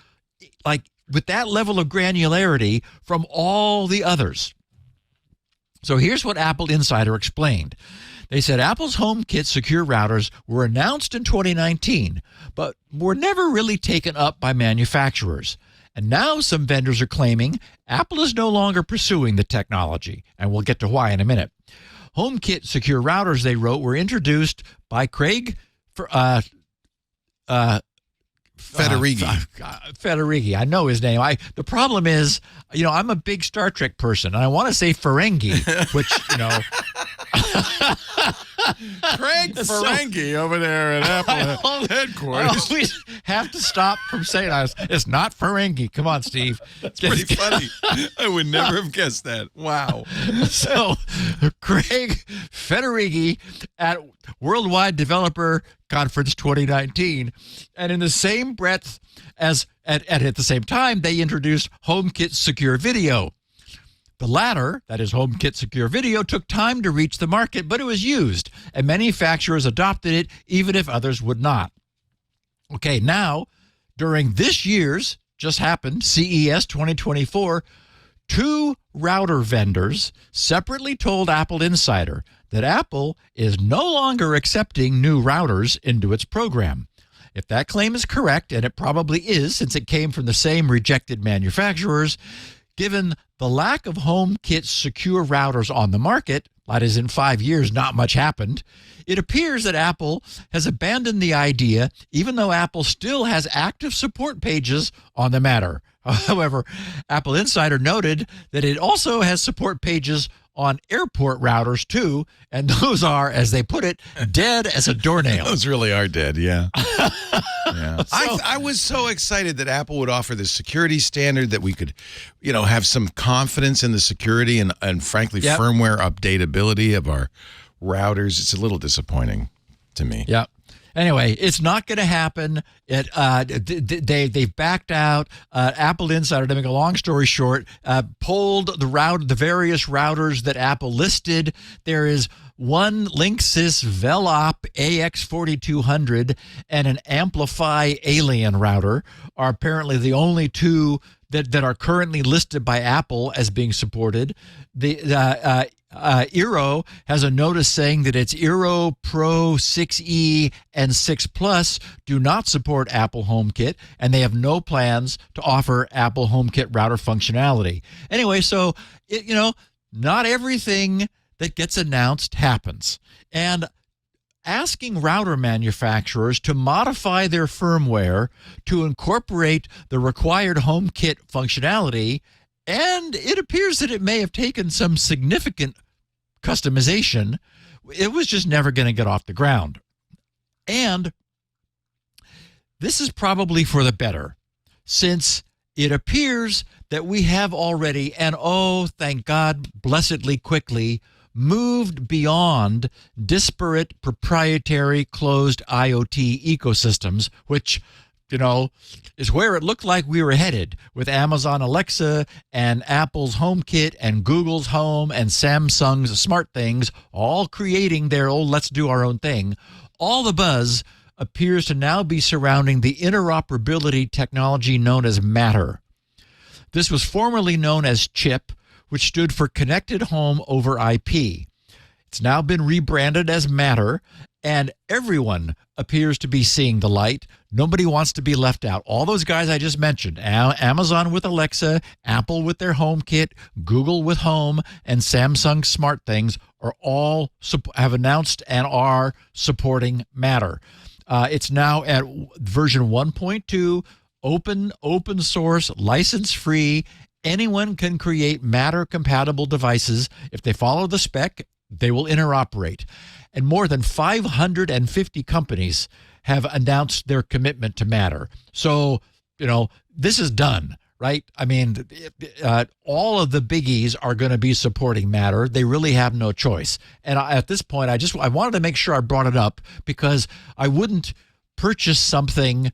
like with that level of granularity from all the others. So here's what Apple Insider explained. They said Apple's HomeKit secure routers were announced in 2019, but were never really taken up by manufacturers. And now some vendors are claiming Apple is no longer pursuing the technology, and we'll get to why in a minute. HomeKit secure routers, they wrote, were introduced by Craig Federighi. I know his name. The problem is, I'm a big Star Trek person, and I want to say Ferengi, which, Craig Ferengi over there at Apple headquarters. I always have to stop from saying that. It's not Ferengi. Come on, Steve. That's pretty funny. I would never have guessed that. Wow. So, Craig Federighi at Worldwide Developer Conference 2019, and in the same breath as at the same time, they introduced HomeKit Secure Video. The latter, that is HomeKit Secure Video, took time to reach the market, but it was used, and manufacturers adopted it even if others would not. Okay, now, during this year's, just happened, CES 2024, 2 router vendors separately told Apple Insider that Apple is no longer accepting new routers into its program. If that claim is correct, and it probably is since it came from the same rejected manufacturers, given the lack of HomeKit secure routers on the market, that is in 5 years, not much happened, it appears that Apple has abandoned the idea, even though Apple still has active support pages on the matter. However, Apple Insider noted that it also has support pages on airport routers too, and those are, as they put it, dead as a doornail. Those really are dead, yeah. Yeah. So, I was so excited that Apple would offer this security standard that we could, have some confidence in the security and frankly, Yep. firmware updatability of our routers. It's a little disappointing to me. yeah. Anyway, it's not going to happen. They've backed out. Apple Insider, to make a long story short, polled the various routers that Apple listed. There is one Linksys Velop AX4200 and an Amplify Alien router are apparently the only two that are currently listed by Apple as being supported. The Eero has a notice saying that its Eero Pro 6E and 6 Plus do not support Apple HomeKit, and they have no plans to offer Apple HomeKit router functionality. Anyway, so not everything that gets announced happens. And asking router manufacturers to modify their firmware to incorporate the required HomeKit functionality, and it appears that it may have taken some significant customization, it was just never going to get off the ground. And this is probably for the better, since it appears that we have already, and oh, thank God, blessedly quickly, moved beyond disparate proprietary closed IoT ecosystems, which, is where it looked like we were headed with Amazon Alexa and Apple's HomeKit and Google's Home and Samsung's SmartThings all creating their let's do our own thing. All the buzz appears to now be surrounding the interoperability technology known as Matter. This was formerly known as CHIP, which stood for Connected Home over IP. It's now been rebranded as Matter, and everyone appears to be seeing the light. Nobody wants to be left out. All those guys I just mentioned, Amazon with Alexa, Apple with their HomeKit, Google with Home, and Samsung SmartThings are all have announced and are supporting Matter. It's now at version 1.2, open source, license-free. Anyone can create Matter-compatible devices. If they follow the spec, they will interoperate. And more than 550 companies have announced their commitment to Matter. So, this is done, right? I mean, all of the biggies are going to be supporting Matter. They really have no choice. And at this point, I wanted to make sure I brought it up because I wouldn't purchase something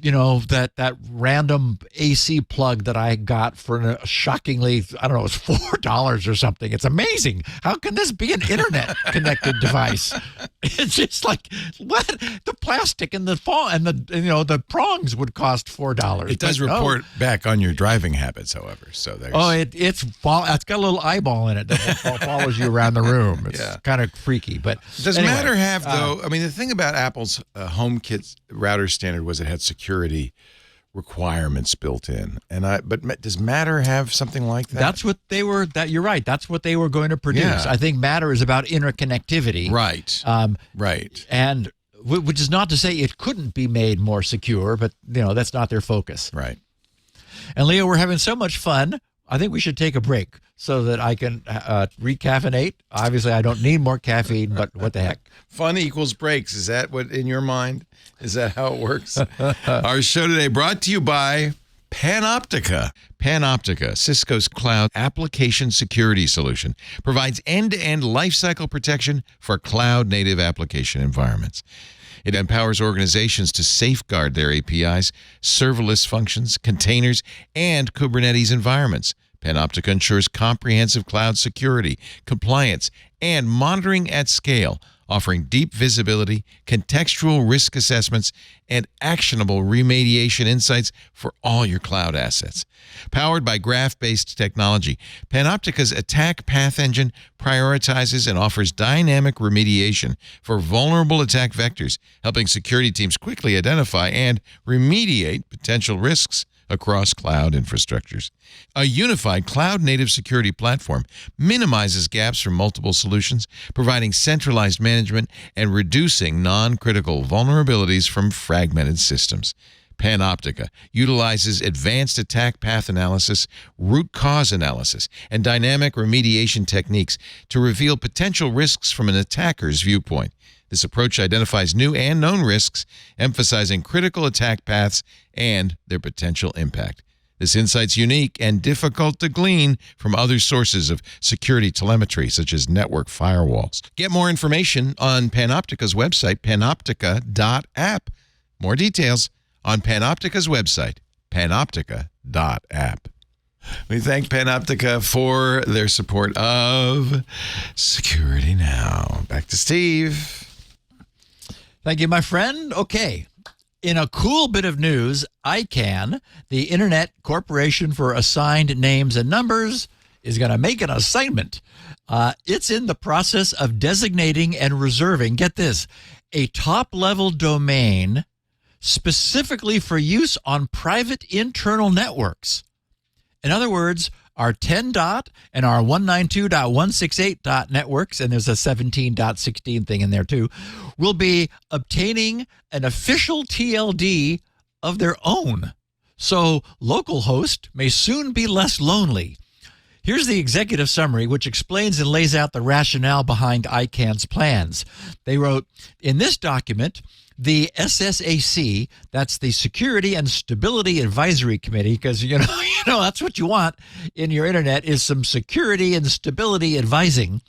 that random AC plug that I got for a shockingly, I don't know, it's $4 or something. It's amazing. How can this be an internet connected device? It's just like, what? The plastic and the the prongs would cost $4. It does report back on your driving habits, however. So there's it's got a little eyeball in it that follows you around the room. It's kind of freaky. But does Matter have though? I mean, the thing about Apple's HomeKit router standard was it had security requirements built in, but does Matter have something like that? That's what they were. You're right. That's what they were going to produce. Yeah. I think Matter is about interconnectivity, right? Right, and which is not to say it couldn't be made more secure, but that's not their focus, right? And Leo, we're having so much fun. I think we should take a break so that I can recaffeinate. Obviously, I don't need more caffeine, but what the heck? Fun equals breaks. Is that what in your mind? Is that how it works? Our show today brought to you by Panoptica. Panoptica, Cisco's cloud application security solution, provides end-to-end lifecycle protection for cloud-native application environments. It empowers organizations to safeguard their APIs, serverless functions, containers, and Kubernetes environments. Panoptica ensures comprehensive cloud security, compliance, and monitoring at scale, offering deep visibility, contextual risk assessments, and actionable remediation insights for all your cloud assets. Powered by graph-based technology, Panoptica's attack path engine prioritizes and offers dynamic remediation for vulnerable attack vectors, helping security teams quickly identify and remediate potential risks across cloud infrastructures. A unified cloud-native security platform minimizes gaps from multiple solutions, providing centralized management and reducing non-critical vulnerabilities from fragmented systems. Panoptica utilizes advanced attack path analysis, root cause analysis, and dynamic remediation techniques to reveal potential risks from an attacker's viewpoint. This approach identifies new and known risks, emphasizing critical attack paths and their potential impact. This insight's unique and difficult to glean from other sources of security telemetry, such as network firewalls. Get more information on Panoptica's website, panoptica.app. More details on Panoptica's website, panoptica.app. We thank Panoptica for their support of Security Now. Back to Steve. Thank you, my friend. Okay. In a cool bit of news, ICANN, the Internet Corporation for Assigned Names and Numbers, is going to make an assignment. It's in the process of designating and reserving, get this, a top-level domain specifically for use on private internal networks. In other words, our 10. And our 192.168. networks, and there's a 17.16 thing in there too, will be obtaining an official TLD of their own. So localhost may soon be less lonely. Here's the executive summary, which explains and lays out the rationale behind ICANN's plans. They wrote, in this document, the SSAC, that's the Security and Stability Advisory Committee, because you know that's what you want in your internet is some security and stability advising.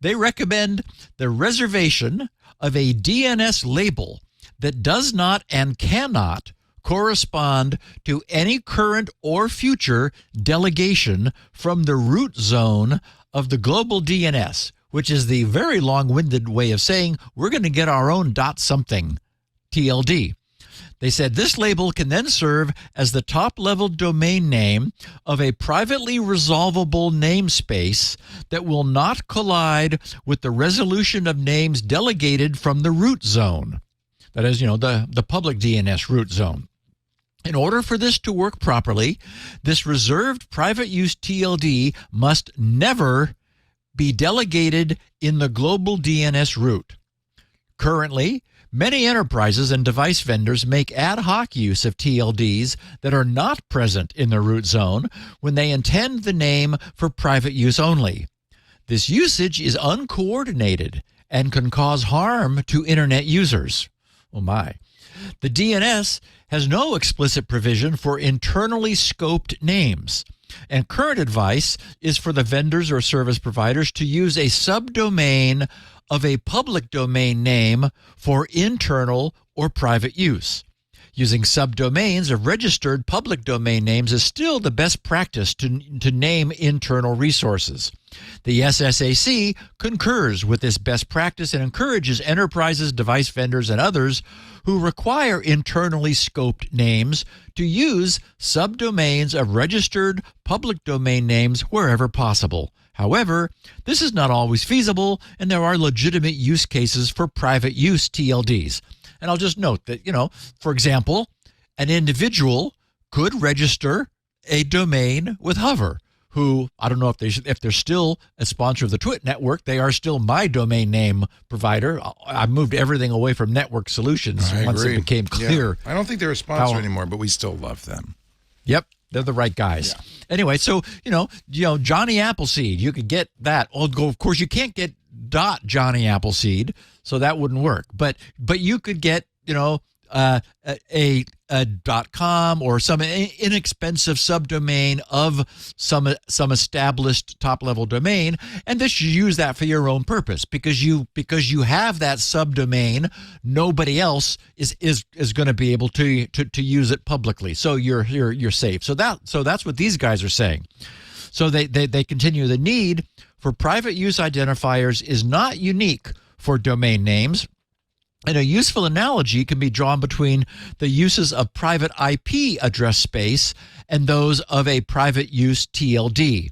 They recommend the reservation of a DNS label that does not and cannot correspond to any current or future delegation from the root zone of the global DNS, which is the very long-winded way of saying we're going to get our own .something TLD. They said this label can then serve as the top-level domain name of a privately resolvable namespace that will not collide with the resolution of names delegated from the root zone. That is, the public DNS root zone. In order for this to work properly, this reserved private use TLD must never be delegated in the global DNS root. Currently, many enterprises and device vendors make ad hoc use of TLDs that are not present in the root zone when they intend the name for private use only. This usage is uncoordinated and can cause harm to internet users. Oh my. The DNS has no explicit provision for internally scoped names, and current advice is for the vendors or service providers to use a subdomain of a public domain name for internal or private use. Using subdomains of registered public domain names is still the best practice to name internal resources. The SSAC concurs with this best practice and encourages enterprises, device vendors, and others who require internally scoped names to use subdomains of registered public domain names wherever possible. However, this is not always feasible, and there are legitimate use cases for private use TLDs. And I'll just note that, for example, an individual could register a domain with Hover, who, I don't know if they're still a sponsor of the TWiT network. They are still my domain name provider. I moved everything away from Network Solutions once it became clear. Yeah. I don't think they're a sponsor anymore, but we still love them. Yep. They're the right guys. Yeah. Anyway, so, Johnny Appleseed, you could get that. Of course, you can't get Johnny Appleseed, so that wouldn't work. But you could get, a .com or some inexpensive subdomain of some established top-level domain, and this you use that for your own purpose because you have that subdomain. Nobody else is going to be able to use it publicly, so you're safe. So that's what these guys are saying. So they continue. The need for private use identifiers is not unique for domain names. And a useful analogy can be drawn between the uses of private IP address space and those of a private use TLD.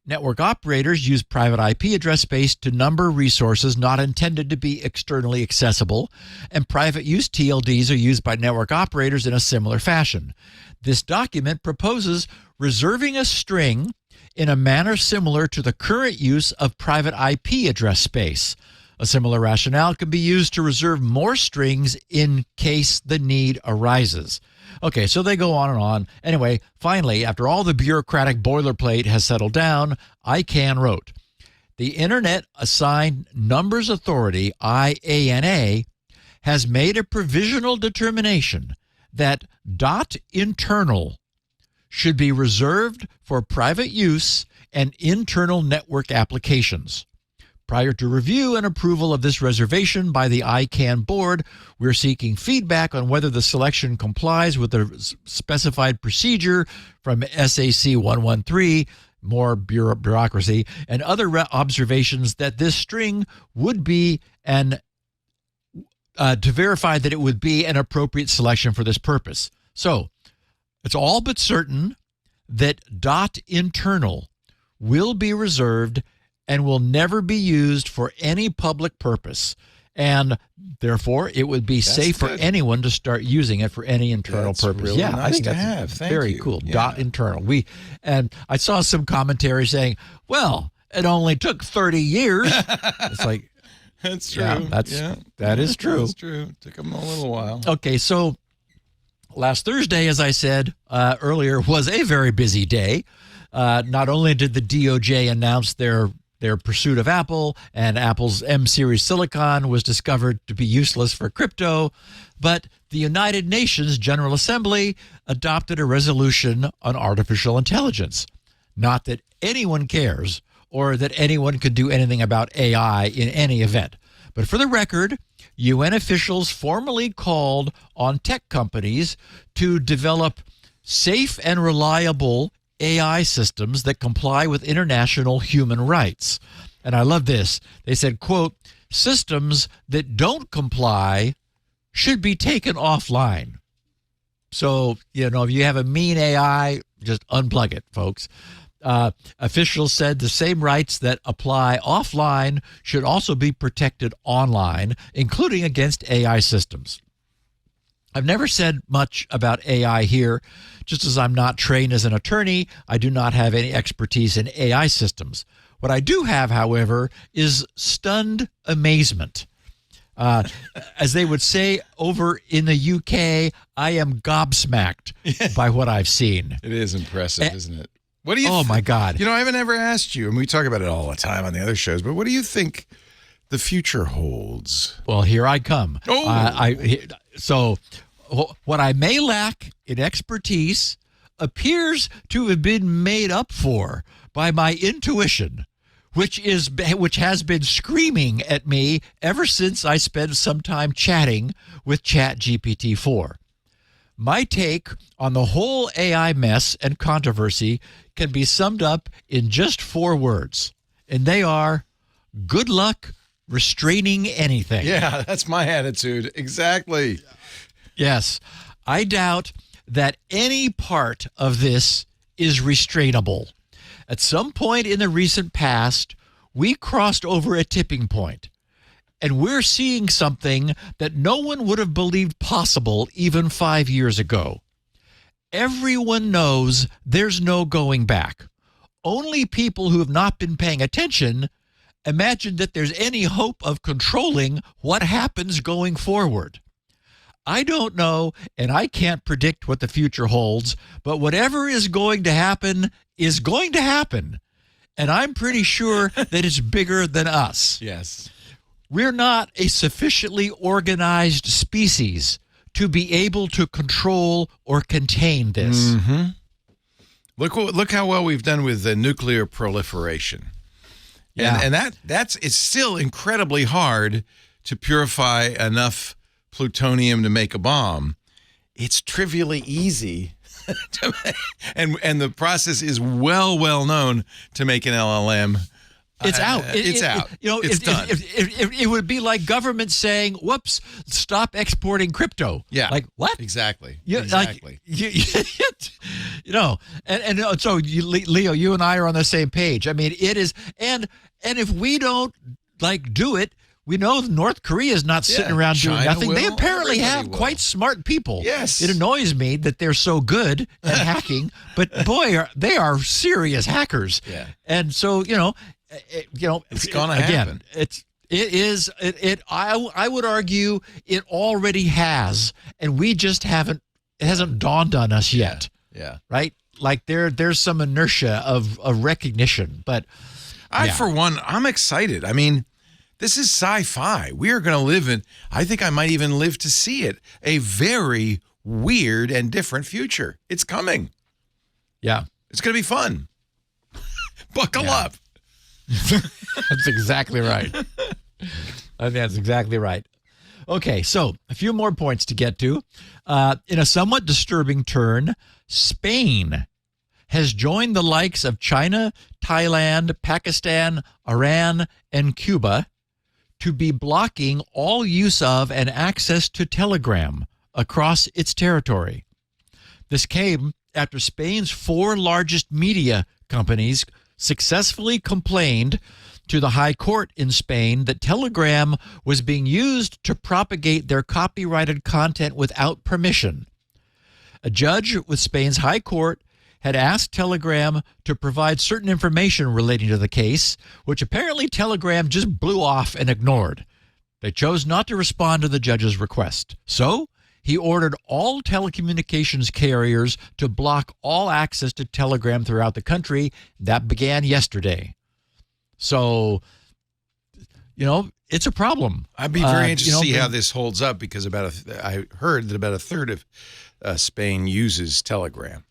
Network operators use private IP address space to number resources not intended to be externally accessible, and private use TLDs are used by network operators in a similar fashion. This document proposes reserving a string in a manner similar to the current use of private IP address space. A similar rationale can be used to reserve more strings in case the need arises. Okay, so they go on and on. Anyway, finally, after all the bureaucratic boilerplate has settled down, ICANN wrote, the Internet Assigned Numbers Authority, IANA, has made a provisional determination that .internal should be reserved for private use and internal network applications. Prior to review and approval of this reservation by the ICANN board, we're seeking feedback on whether the selection complies with the specified procedure from SAC 113, more bureaucracy, and other observations that this string would be to verify that it would be an appropriate selection for this purpose. So it's all but certain that .internal will be reserved and will never be used for any public purpose. And therefore, it would be safe for anyone to start using it for any internal purpose. Really yeah, nice I think to that's have. Thank very you. cool. Yeah. .internal. And I saw some commentary saying, well, it only took 30 years. It's like, That's true. Yeah, that is true. That's true. It took them a little while. Okay, so last Thursday, as I said earlier, was a very busy day. Not only did the DOJ announce their pursuit of Apple, and Apple's M-series silicon was discovered to be useless for crypto, but the United Nations General Assembly adopted a resolution on artificial intelligence. Not that anyone cares or that anyone could do anything about AI in any event. But for the record, UN officials formally called on tech companies to develop safe and reliable AI systems that comply with international human rights. And I love this. They said, quote, systems that don't comply should be taken offline. So, if you have a mean AI, just unplug it, folks. Officials said the same rights that apply offline should also be protected online, including against AI systems. I've never said much about AI here. Just as I'm not trained as an attorney, I do not have any expertise in AI systems. What I do have, however, is stunned amazement. As they would say over in the UK, I am gobsmacked by what I've seen. It is impressive, isn't it? What do you? Oh my God! I haven't ever asked you, and we talk about it all the time on the other shows. But what do you think the future holds? Well, here I come. Oh. So what I may lack in expertise appears to have been made up for by my intuition, which has been screaming at me ever since I spent some time chatting with ChatGPT-4. My take on the whole AI mess and controversy can be summed up in just 4 words, and they are: good luck restraining anything. Yeah, that's my attitude. Exactly. Yes. I doubt that any part of this is restrainable. At some point in the recent past, we crossed over a tipping point, and we're seeing something that no one would have believed possible even 5 years ago. Everyone knows there's no going back. Only people who have not been paying attention imagine that there's any hope of controlling what happens going forward. I don't know, and I can't predict what the future holds, but whatever is going to happen is going to happen. And I'm pretty sure that it's bigger than us. Yes. We're not a sufficiently organized species to be able to control or contain this. Mm-hmm. Look how well we've done with the nuclear proliferation. Yeah. And it's still incredibly hard to purify enough plutonium to make a bomb. It's trivially easy to make, and the process is well known to make an LLM. It's out. It's out. It's done. It would be like government saying, "Whoops, stop exporting crypto." Yeah. Like what? Exactly. Exactly. And so Leo, you and I are on the same page. I mean, it is, and if we don't do it, we know North Korea is not sitting around doing China nothing. They will. apparently Everybody have will. quite smart people. Yes. It annoys me that they're so good at hacking, but boy, they are serious hackers. Yeah. And so, It's gonna happen. I would argue it already has, and we just it hasn't dawned on us yet. Yeah. Right? Like there's some inertia of recognition, but For one, I'm excited. I mean, this is sci-fi. We are going to live in, I think I might even live to see it, a very weird and different future. It's coming. Yeah. It's going to be fun. Buckle up. That's exactly right. I think that's exactly right. Okay, so a few more points to get to. In a somewhat disturbing turn, Spain has joined the likes of China, Thailand, Pakistan, Iran, and Cuba to be blocking all use of and access to Telegram across its territory. This came after Spain's 4 largest media companies successfully complained to the High Court in Spain that Telegram was being used to propagate their copyrighted content without permission. A judge with Spain's High Court had asked Telegram to provide certain information relating to the case, which apparently Telegram just blew off and ignored. They chose not to respond to the judge's request. So he ordered all telecommunications carriers to block all access to Telegram throughout the country. That began yesterday. So, it's a problem. I'd be very interested to see how this holds up because I heard that about a third of Spain uses Telegram.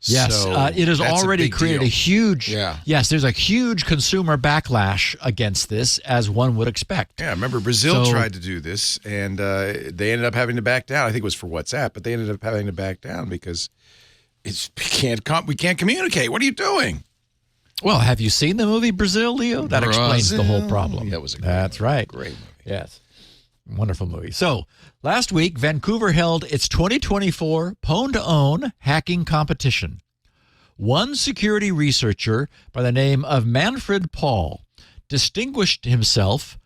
Yes, So it has that's already big created deal. a huge, Yeah. yes, there's a huge consumer backlash against this, as one would expect. Yeah, I remember Brazil tried to do this, and they ended up having to back down. I think it was for WhatsApp, but they ended up having to back down because we can't communicate. What are you doing? Well, have you seen the movie Brazil, Leo? That explains the whole problem. That was That's right. Great movie. Yes. Wonderful movie. So, last week, Vancouver held its 2024 Pwn2Own hacking competition. One security researcher by the name of Manfred Paul distinguished himself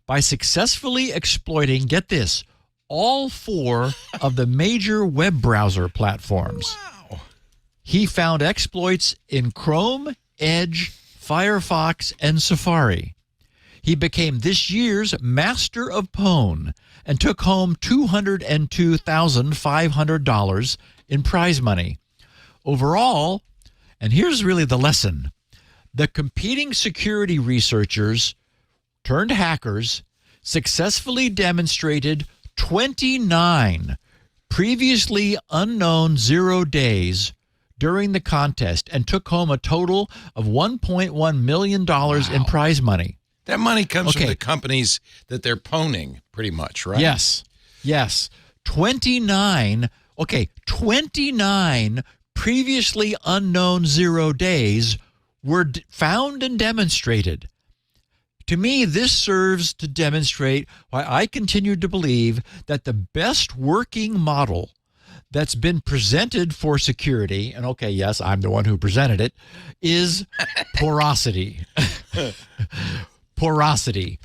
by successfully exploiting, get this, all 4 of the major web browser platforms. Wow. He found exploits in Chrome, Edge, Firefox, and Safari. He became this year's Master of Pwn and took home $202,500 in prize money. Overall, and here's really the lesson, the competing security researchers turned hackers successfully demonstrated 29 previously unknown 0 days during the contest and took home a total of $1.1 million in prize money. That money comes from the companies that they're pwning, pretty much, right? Yes. 29 previously unknown 0 days were found and demonstrated. To me, this serves to demonstrate why I continue to believe that the best working model that's been presented for security, and yes, I'm the one who presented it, is porosity. Porosity.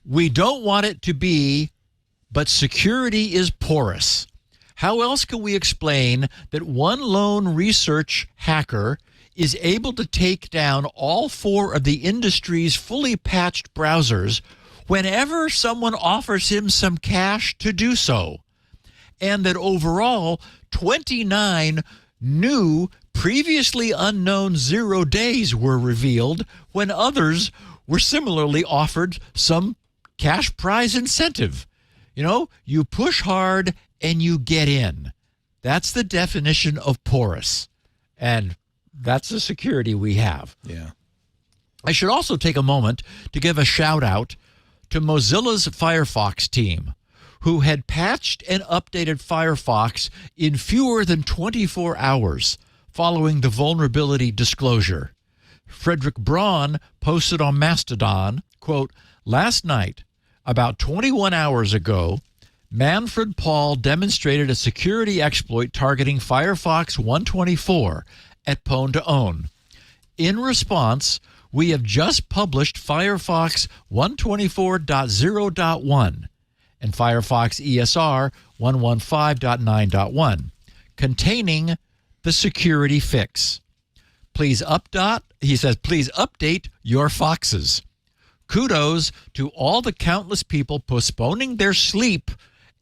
We don't want it to be, but security is porous. How else can we explain that one lone research hacker is able to take down all 4 of the industry's fully patched browsers whenever someone offers him some cash to do so? And that overall, 29 new, previously unknown 0 days were revealed when others were similarly offered some cash prize incentive. You push hard and you get in. That's the definition of porous. And that's the security we have. Yeah. I should also take a moment to give a shout out to Mozilla's Firefox team, who had patched and updated Firefox in fewer than 24 hours following the vulnerability disclosure. Frederick Braun posted on Mastodon, quote, "Last night, about 21 hours ago, Manfred Paul demonstrated a security exploit targeting Firefox 124 at Pwn2Own. In response, we have just published Firefox 124.0.1 and Firefox ESR 115.9.1 containing the security fix. Please update your foxes. Kudos to all the countless people postponing their sleep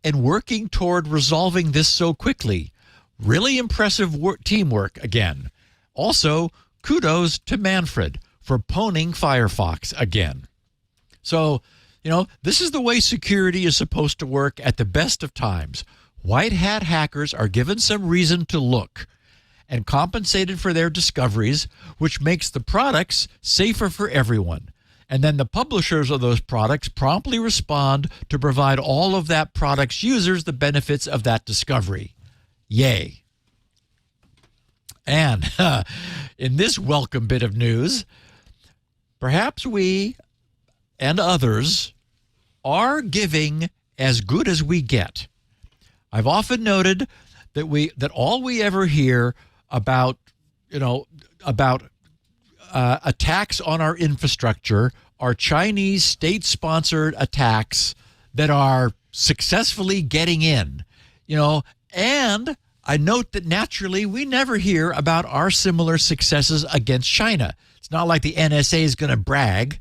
and working toward resolving this so quickly. Really impressive teamwork again. Also, kudos to Manfred for pwning Firefox again." So, this is the way security is supposed to work at the best of times. White hat hackers are given some reason to look. and compensated for their discoveries, which makes the products safer for everyone. And then the publishers of those products promptly respond to provide all of that product's users the benefits of that discovery. Yay. And in this welcome bit of news, perhaps we and others are giving as good as we get. I've often noted that all we ever hear about attacks on our infrastructure are Chinese state-sponsored attacks that are successfully getting in, and I note that naturally we never hear about our similar successes against China. It's not like the NSA is going to brag.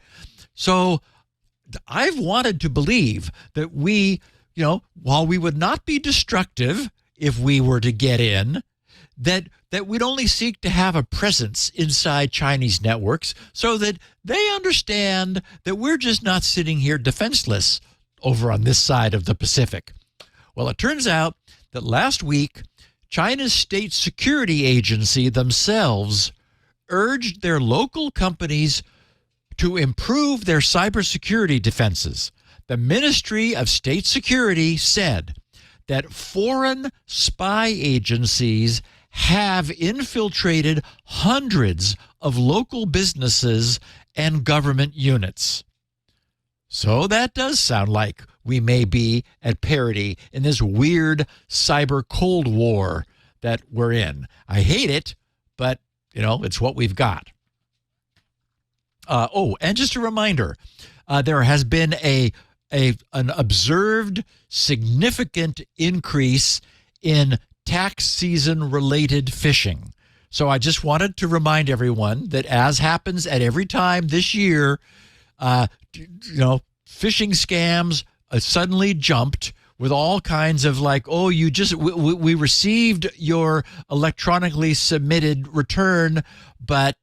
So I've wanted to believe that we, while we would not be destructive if we were to get in, that we'd only seek to have a presence inside Chinese networks so that they understand that we're just not sitting here defenseless over on this side of the Pacific. Well, it turns out that last week, China's state security agency themselves urged their local companies to improve their cybersecurity defenses. The Ministry of State Security said that foreign spy agencies have infiltrated hundreds of local businesses and government units. So that does sound like we may be at parity in this weird cyber Cold War that we're in. I hate it, but, it's what we've got. And just a reminder, there has been an observed significant increase in tax season related phishing. So I just wanted to remind everyone that, as happens at every time this year, phishing scams suddenly jumped with all kinds of we received your electronically submitted return, but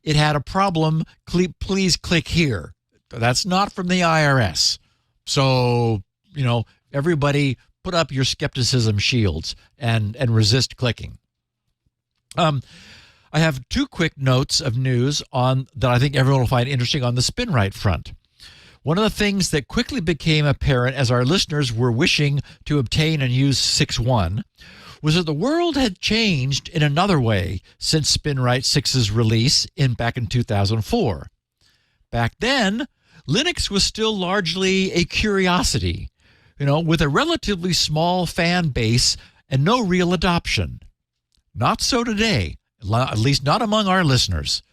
it had a problem. Please click here. That's not from the IRS. So, everybody put up your skepticism shields and resist clicking. I have two quick notes of news that I think everyone will find interesting on the SpinRite front. One of the things that quickly became apparent as our listeners were wishing to obtain and use 6.1 was that the world had changed in another way since SpinRite 6's release back in 2004. Back then, Linux was still largely a curiosity, with a relatively small fan base and no real adoption. Not so today, at least not among our listeners.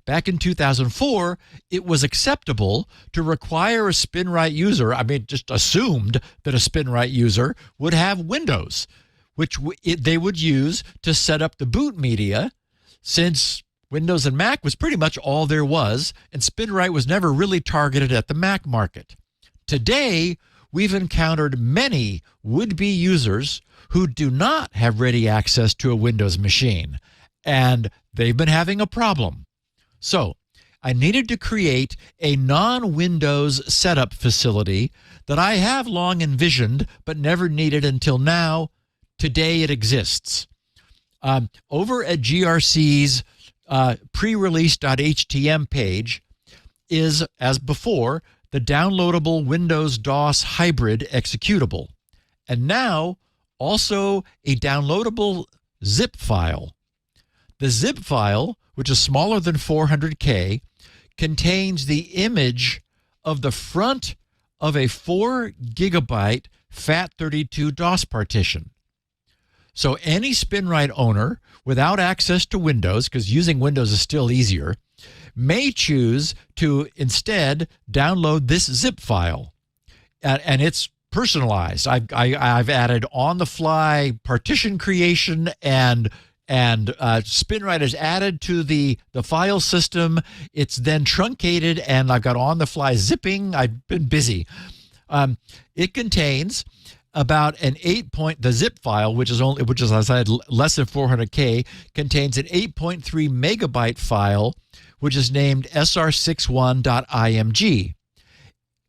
Back in 2004, it was acceptable to require a SpinRite user, just assumed that a SpinRite user would have Windows, which they would use to set up the boot media, since Windows and Mac was pretty much all there was, and SpinRite was never really targeted at the Mac market. Today, we've encountered many would-be users who do not have ready access to a Windows machine, and they've been having a problem. So I needed to create a non-Windows setup facility that I have long envisioned but never needed until now. Today it exists. Over at GRC's pre-release.htm page is, as before, the downloadable Windows DOS hybrid executable, and now also a downloadable zip file. The zip file, which is smaller than 400K, contains the image of the front of a 4 gigabyte FAT32 DOS partition. So any SpinRite owner without access to Windows, because using Windows is still easier, may choose to instead download this zip file. And it's personalized. I've added on-the-fly partition creation, and SpinRite is added to the file system. It's then truncated, and I've got on-the-fly zipping. I've been busy. It contains about the zip file, which is as I said, less than 400K, contains an 8.3 megabyte file, which is named sr61.img.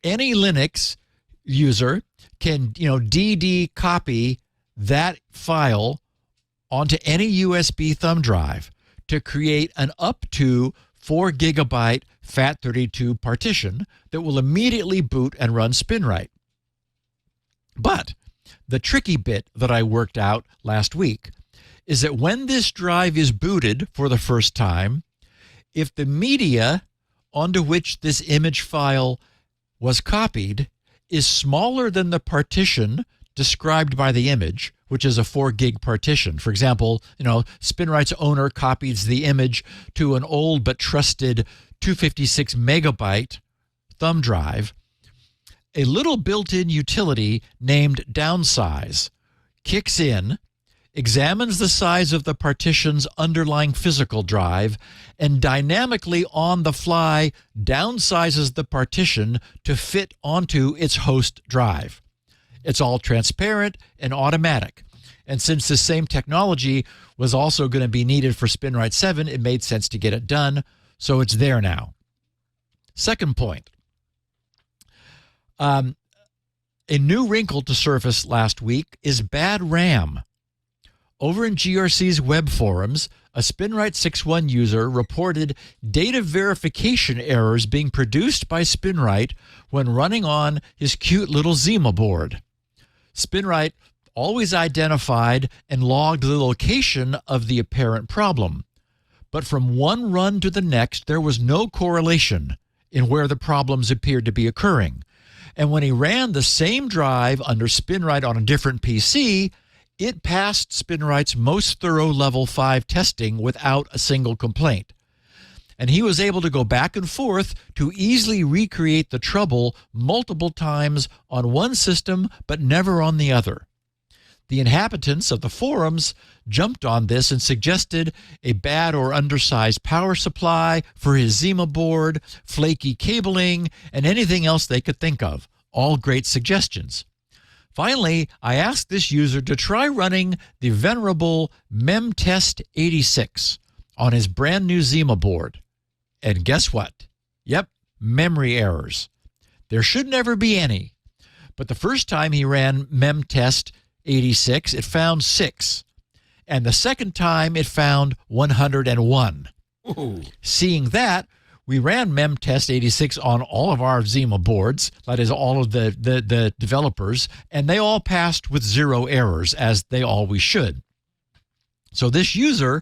Any Linux user can, DD copy that file onto any USB thumb drive to create an up to 4 gigabyte FAT32 partition that will immediately boot and run SpinRite. But the tricky bit that I worked out last week is that when this drive is booted for the first time, if the media onto which this image file was copied is smaller than the partition described by the image, which is a 4 gig partition. For example, SpinRite's owner copies the image to an old but trusted 256 megabyte thumb drive. A little built-in utility named downsize kicks in, examines the size of the partition's underlying physical drive, and dynamically on the fly downsizes the partition to fit onto its host drive. It's all transparent and automatic. And since the same technology was also going to be needed for SpinRite 7, it made sense to get it done, so it's there now. Second point. A new wrinkle to surface last week is bad RAM. Over in GRC's web forums, a SpinRite 6.1 user reported data verification errors being produced by SpinRite when running on his cute little Zima board. SpinRite always identified and logged the location of the apparent problem, but from one run to the next, there was no correlation in where the problems appeared to be occurring. And when he ran the same drive under SpinRite on a different PC, it passed SpinRite's most thorough level 5 testing without a single complaint. And he was able to go back and forth to easily recreate the trouble multiple times on one system, but never on the other. The inhabitants of the forums jumped on this and suggested a bad or undersized power supply for his Zima board, flaky cabling, and anything else they could think of. All great suggestions. Finally, I asked this user to try running the venerable memtest86 on his brand new Zima board. And guess what? Yep, memory errors. There should never be any. But the first time he ran memtest86, it found 6. And the second time it found 101. Ooh. Seeing that, we ran memtest86 on all of our Zima boards, that is all of the developers, and they all passed with 0 errors, as they always should. So this user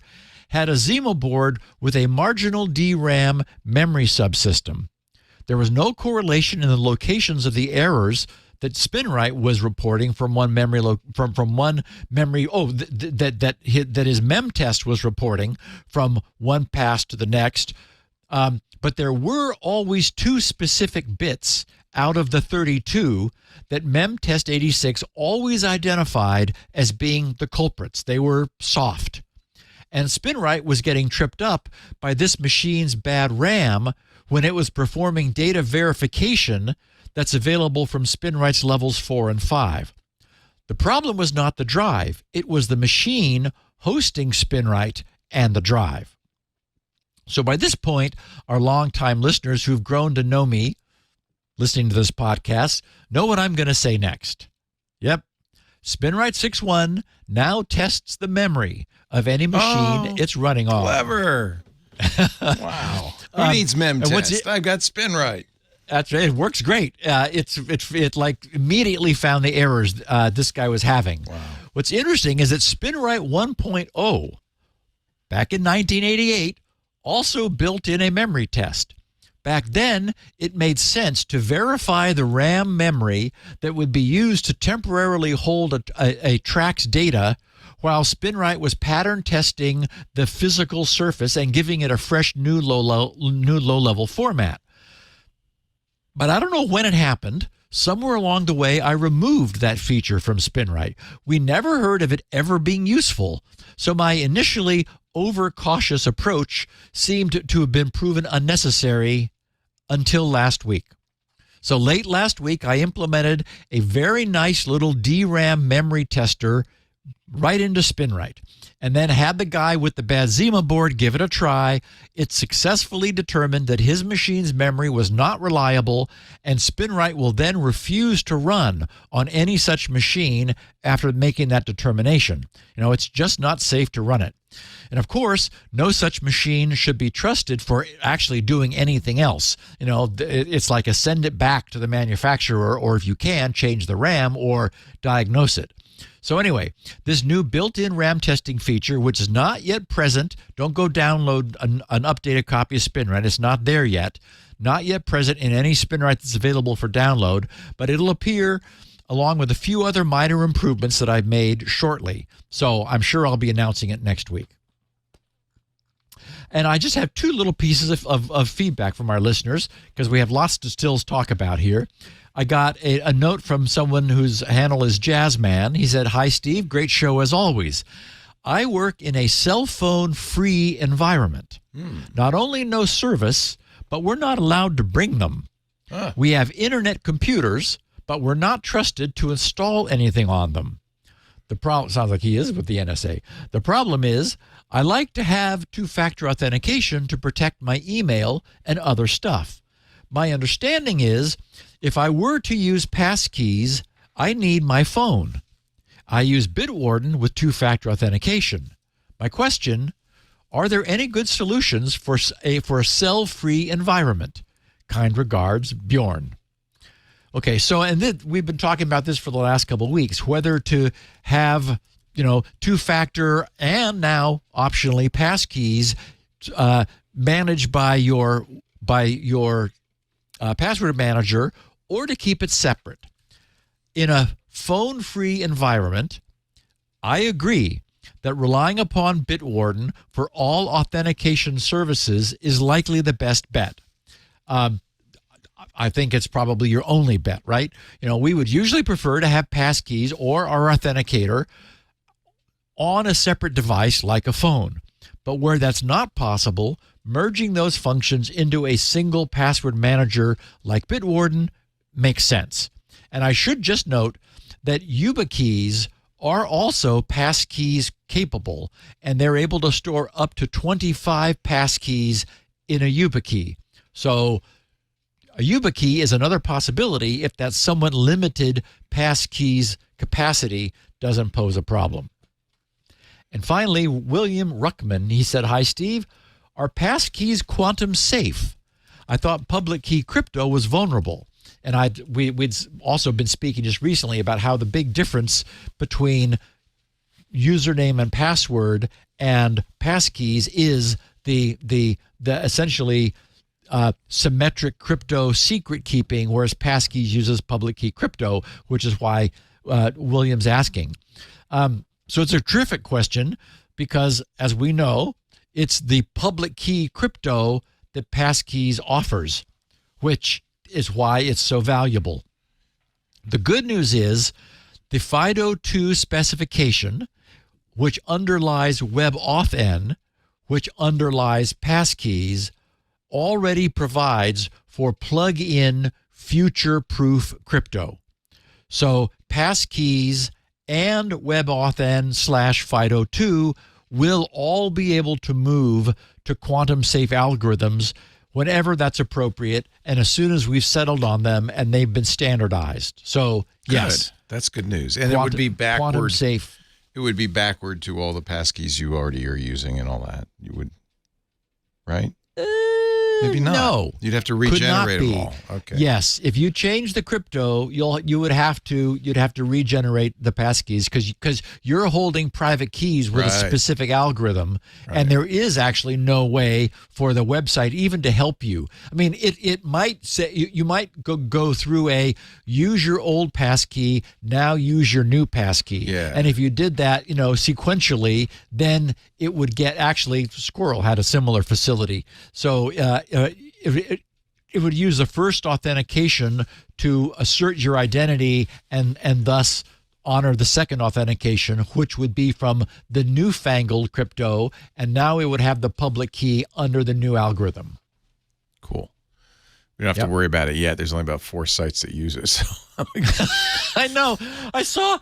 had a Zima board with a marginal DRAM memory subsystem. There was no correlation in the locations of the errors that SpinRite was reporting from one memory that his memtest was reporting from one pass to the next. But there were always 2 specific bits out of the 32 that memtest86 always identified as being the culprits. They were soft. And SpinRite was getting tripped up by this machine's bad RAM when it was performing data verification that's available from SpinRite's levels 4 and 5. The problem was not the drive. It was the machine hosting SpinRite and the drive. So by this point, our longtime listeners who've grown to know me, listening to this podcast, know what I'm going to say next. Yep. SpinRite 6.1 now tests the memory of any machine it's running on. Clever. Wow. Who needs memtest? I've got SpinRite. That's right. It works great. It like immediately found the errors this guy was having. Wow. What's interesting is that SpinRite 1.0, back in 1988, also built in a memory test. Back then, it made sense to verify the RAM memory that would be used to temporarily hold a track's data while SpinRite was pattern testing the physical surface and giving it a fresh new low-level format. But I don't know when it happened. Somewhere along the way, I removed that feature from SpinRite. We never heard of it ever being useful. So my initially overcautious approach seemed to have been proven unnecessary until last week. So late last week, I implemented a very nice little DRAM memory tester right into SpinRite, and then had the guy with the bad Zima board give it a try. It successfully determined that his machine's memory was not reliable, and SpinRite will then refuse to run on any such machine after making that determination. It's just not safe to run it. And of course, no such machine should be trusted for actually doing anything else. It's like a send it back to the manufacturer, or if you can, change the RAM or diagnose it. So anyway, this new built-in RAM testing feature, which is not yet present, don't go download an updated copy of SpinRite. It's not there yet. Not yet present in any SpinRite that's available for download, but it'll appear along with a few other minor improvements that I've made shortly. So I'm sure I'll be announcing it next week. And I just have two little pieces of feedback from our listeners, because we have lots to still talk about here. I got a note from someone whose handle is Jazzman. He said, "Hi, Steve. Great show as always. I work in a cell phone-free environment. Not only no service, but we're not allowed to bring them. We have internet computers, but we're not trusted to install anything on them." The problem sounds like he is with the NSA. "The problem is I like to have two-factor authentication to protect my email and other stuff. My understanding is if I were to use Passkeys, I need my phone. I use Bitwarden with two-factor authentication. My question, are there any good solutions for a cell-free environment? Kind regards, Bjorn." Okay, so we've been talking about this for the last couple of weeks, whether to have two-factor and now optionally Passkeys managed by your password manager, or to keep it separate. In a phone-free environment, I agree that relying upon Bitwarden for all authentication services is likely the best bet. I think it's probably your only bet, right? We would usually prefer to have Passkeys or our authenticator on a separate device like a phone. But where that's not possible, merging those functions into a single password manager like Bitwarden makes sense. And I should just note that YubiKeys are also Passkeys capable, and they're able to store up to 25 Passkeys in a YubiKey. So a YubiKey is another possibility if that somewhat limited Passkeys capacity doesn't pose a problem. And finally, William Ruckman, he said, "Hi, Steve. Are Passkeys quantum safe? I thought public key crypto was vulnerable." And we'd also been speaking just recently about how the big difference between username and password and Passkeys is the essentially symmetric crypto secret keeping, whereas Passkeys uses public key crypto, which is why William's asking. So it's a terrific question because, as we know, it's the public key crypto that Passkeys offers, which is why it's so valuable. The good news is the FIDO2 specification, which underlies WebAuthn, which underlies Passkeys, already provides for plug-in future-proof crypto. So Passkeys and WebAuthn/FIDO2 will all be able to move to quantum-safe algorithms whenever that's appropriate, and as soon as we've settled on them and they've been standardized. So, yes. Good. That's good news. And it would be backward. Quantum safe. It would be backward to all the Passkeys you already are using and all that. You would, right? Maybe not. No. You'd have to regenerate them all. Okay. Yes. If you change the crypto, you'd have to regenerate the Passkeys because you're holding private keys with a specific algorithm, and there is actually no way for the website even to help you. I mean, it might say you might go through a use your old passkey, now use your new passkey. Yeah. And if you did that, sequentially, then it would get actually Squirrel had a similar facility. So it would use the first authentication to assert your identity and thus honor the second authentication, which would be from the newfangled crypto, and now it would have the public key under the new algorithm. Cool. We don't have to worry about it yet. There's only about 4 sites that use it. So. I know. I saw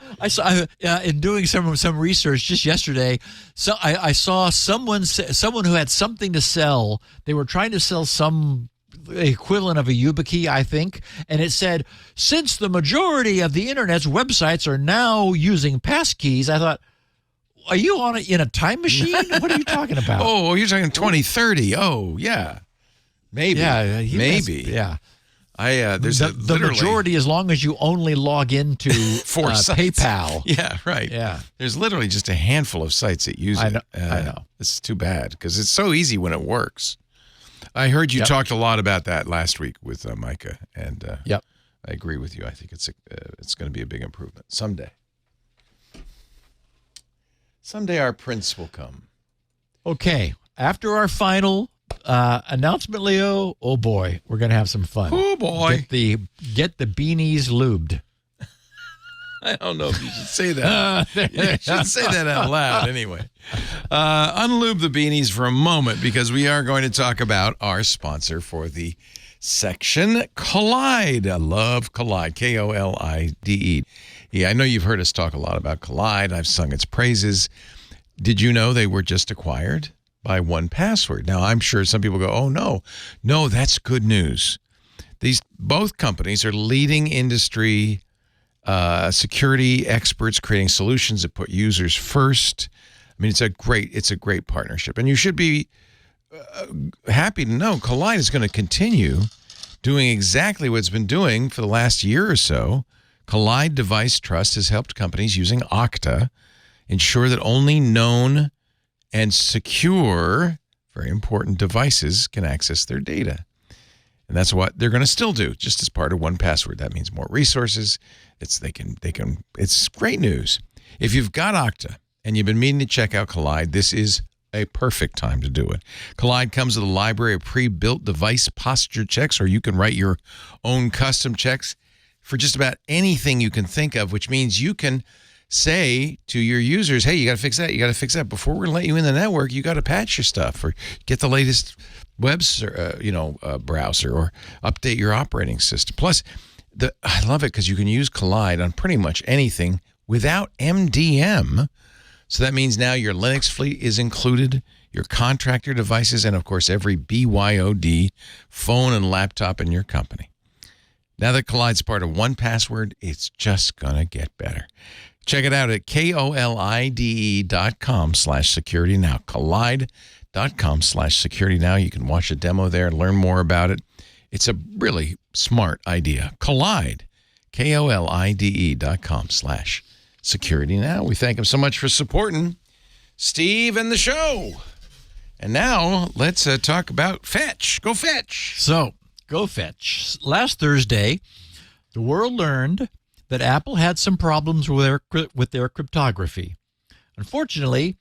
in doing some research just yesterday. So I saw someone who had something to sell. They were trying to sell some equivalent of a YubiKey, I think, and it said, since the majority of the internet's websites are now using passkeys, I thought, are you in a time machine? What are you talking about? Oh, you're talking 2030. Oh, yeah. Maybe. Yeah, maybe. Yeah. There's the majority, as long as you only log into PayPal. Yeah, right. Yeah. There's literally just a handful of sites that use it. I know. It's too bad because it's so easy when it works. I heard you talked a lot about that last week with Micah, and I agree with you. I think it's going to be a big improvement someday. Someday our prince will come. Okay. After our final announcement, Leo, oh boy, we're going to have some fun. Oh boy. Get the beanies lubed. I don't know if you should say that. You should say that out loud anyway. Unlube the beanies for a moment because we are going to talk about our sponsor for the section, Collide. I love Collide, Kolide. Yeah, I know you've heard us talk a lot about Collide. I've sung its praises. Did you know they were just acquired by 1Password? Now, I'm sure some people go, oh, no, that's good news. Both companies are leading industry security experts creating solutions that put users first. I mean, it's a great partnership, and you should be happy to know Collide is going to continue doing exactly what it's been doing for the last year or so. Collide Device Trust has helped companies using Okta ensure that only known and secure, very important devices can access their data. And that's what they're going to still do, just as part of 1Password. That means more resources. It's great news. If you've got Okta and you've been meaning to check out Collide, this is a perfect time to do it. Collide comes with a library of pre-built device posture checks, or you can write your own custom checks for just about anything you can think of, which means you can say to your users, hey, you got to fix that, you got to fix that. Before we're going to let you in the network, you got to patch your stuff or get the latest browser or update your operating system. Plus, I love it because you can use Collide on pretty much anything without MDM. So that means now your Linux fleet is included, your contractor devices, and of course every BYOD phone and laptop in your company. Now that Collide's part of 1Password, it's just going to get better. Check it out at kolide.com/security now. Collide.com/security now. You can watch a demo there and learn more about it. It's a really smart idea. Collide, kolide.com/security now. We thank him so much for supporting Steve and the show. And now let's talk about Fetch. Go Fetch. So, GoFetch. Last Thursday, the world learned that Apple had some problems with their cryptography. Unfortunately,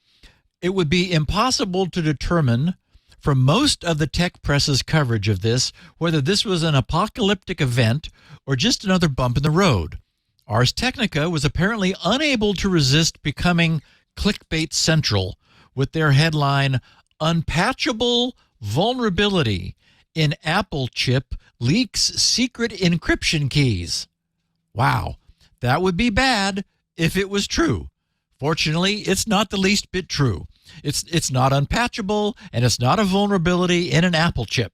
it would be impossible to determine from most of the tech press's coverage of this whether this was an apocalyptic event or just another bump in the road. Ars Technica was apparently unable to resist becoming clickbait central with their headline, Unpatchable Vulnerability in Apple Chip Leaks Secret Encryption Keys. Wow, that would be bad if it was true. Fortunately, it's not the least bit true. It's not unpatchable, and it's not a vulnerability in an Apple chip.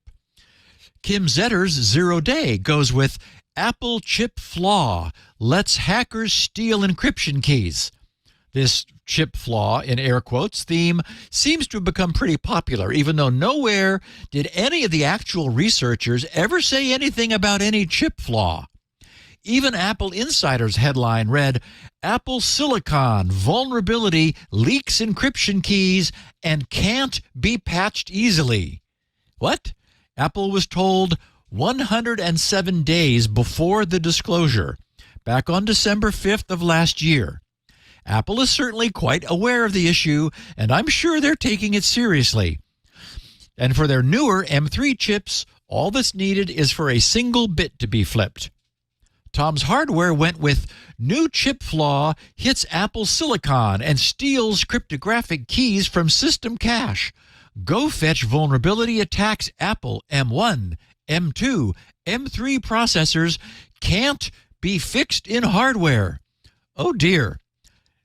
Kim Zetter's 0 Day goes with Apple chip flaw lets hackers steal encryption keys. This chip flaw, in air quotes, theme seems to have become pretty popular, even though nowhere did any of the actual researchers ever say anything about any chip flaw. Even Apple Insider's headline read, Apple Silicon vulnerability leaks encryption keys and can't be patched easily. What? Apple was told 107 days before the disclosure, back on December 5th of last year. Apple is certainly quite aware of the issue, and I'm sure they're taking it seriously. And for their newer M3 chips, all that's needed is for a single bit to be flipped. Tom's Hardware went with new chip flaw hits Apple Silicon and steals cryptographic keys from system cache. GoFetch vulnerability attacks Apple M1, M2, M3 processors can't be fixed in hardware. Oh dear.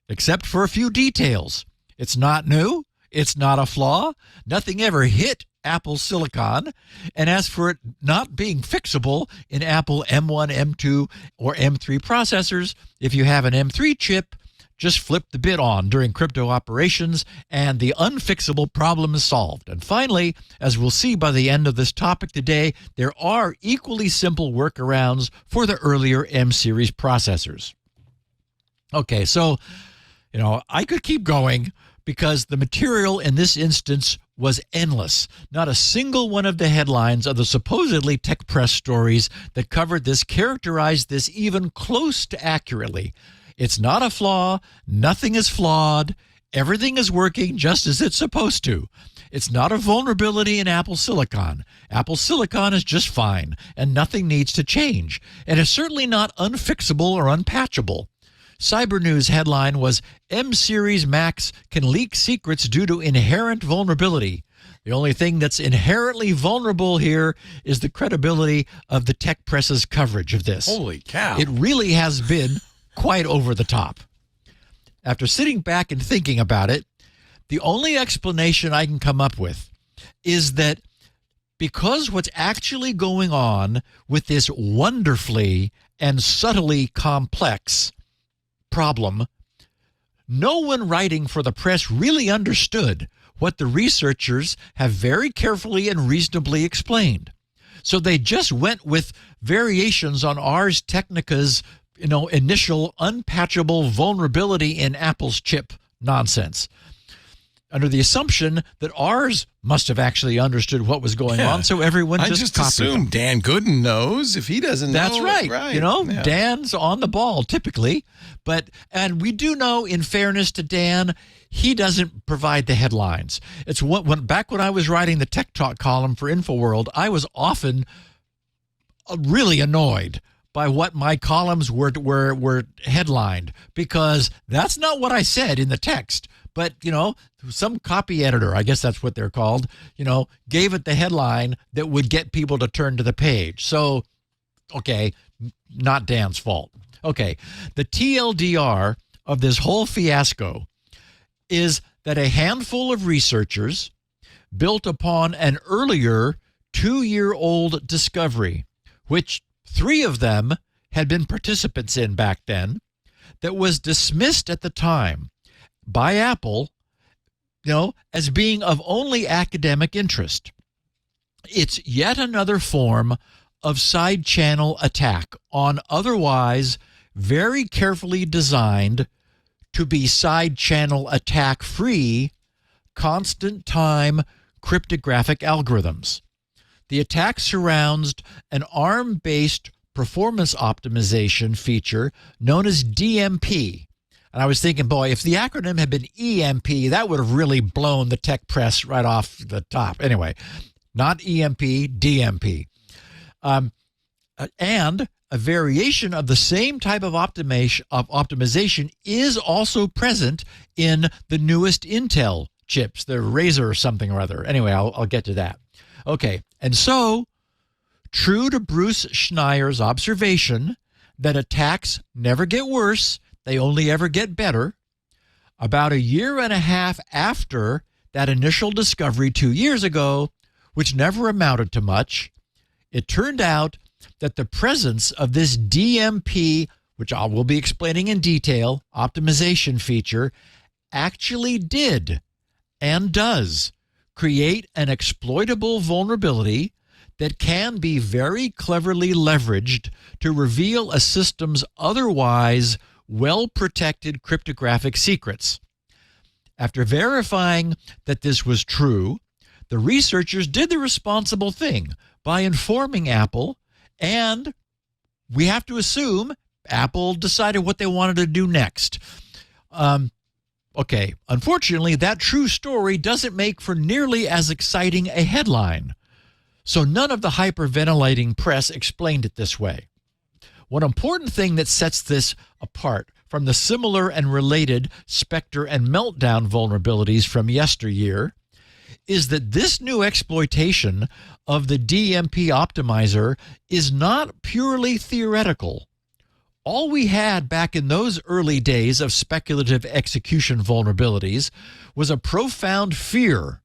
Except for a few details. It's not new. It's not a flaw. Nothing ever hit Apple silicon. And as for it not being fixable in Apple M1, M2, or M3 processors, if you have an M3 chip, just flip the bit on during crypto operations and the unfixable problem is solved. And finally, as we'll see by the end of this topic today, there are equally simple workarounds for the earlier M-series processors. Okay, so, I could keep going because the material in this instance was endless. Not a single one of the headlines of the supposedly tech press stories that covered this characterized this even close to accurately. It's not a flaw. Nothing is flawed. Everything is working just as it's supposed to. It's not a vulnerability in Apple Silicon. Apple Silicon is just fine, and nothing needs to change. And it's certainly not unfixable or unpatchable. Cyber News headline was, M-Series Macs can leak secrets due to inherent vulnerability. The only thing that's inherently vulnerable here is the credibility of the tech press's coverage of this. Holy cow. It really has been quite over the top. After sitting back and thinking about it, the only explanation I can come up with is that because what's actually going on with this wonderfully and subtly complex problem, no one writing for the press really understood what the researchers have very carefully and reasonably explained. So they just went with variations on Ars Technica's initial unpatchable vulnerability in Apple's chip nonsense, under the assumption that ours must have actually understood what was going on, so everyone just copied assume them. Dan Gooden knows. If he doesn't know, That's right. Yeah. Dan's on the ball typically, and we do know, in fairness to Dan, he doesn't provide the headlines. It's back when I was writing the Tech Talk column for InfoWorld, I was often really annoyed by what my columns were headlined, because that's not what I said in the text. But, some copy editor, I guess that's what they're called, gave it the headline that would get people to turn to the page. So, okay, not Dan's fault. Okay, the TLDR of this whole fiasco is that a handful of researchers built upon an earlier 2-year-old discovery, which 3 of them had been participants in back then, that was dismissed at the time by Apple, as being of only academic interest. It's yet another form of side channel attack on otherwise very carefully designed to be side channel attack free, constant time cryptographic algorithms. The attack surrounds an ARM-based performance optimization feature known as DMP. And I was thinking, boy, if the acronym had been EMP, that would have really blown the tech press right off the top. Anyway, not EMP, DMP. And a variation of the same type of optimization is also present in the newest Intel chips, the Razor or something or other. Anyway, I'll get to that. Okay, and so, true to Bruce Schneier's observation that attacks never get worse, they only ever get better, about 1.5 years after that initial discovery 2 years ago, which never amounted to much, it turned out that the presence of this DMP, which I will be explaining in detail, optimization feature, actually did and does create an exploitable vulnerability that can be very cleverly leveraged to reveal a system's otherwise well-protected cryptographic secrets. After verifying that this was true, the researchers did the responsible thing by informing Apple, and we have to assume Apple decided what they wanted to do next. Okay, unfortunately, that true story doesn't make for nearly as exciting a headline. So none of the hyperventilating press explained it this way. One important thing that sets this apart from the similar and related Spectre and Meltdown vulnerabilities from yesteryear is that this new exploitation of the DMP optimizer is not purely theoretical. All we had back in those early days of speculative execution vulnerabilities was a profound fear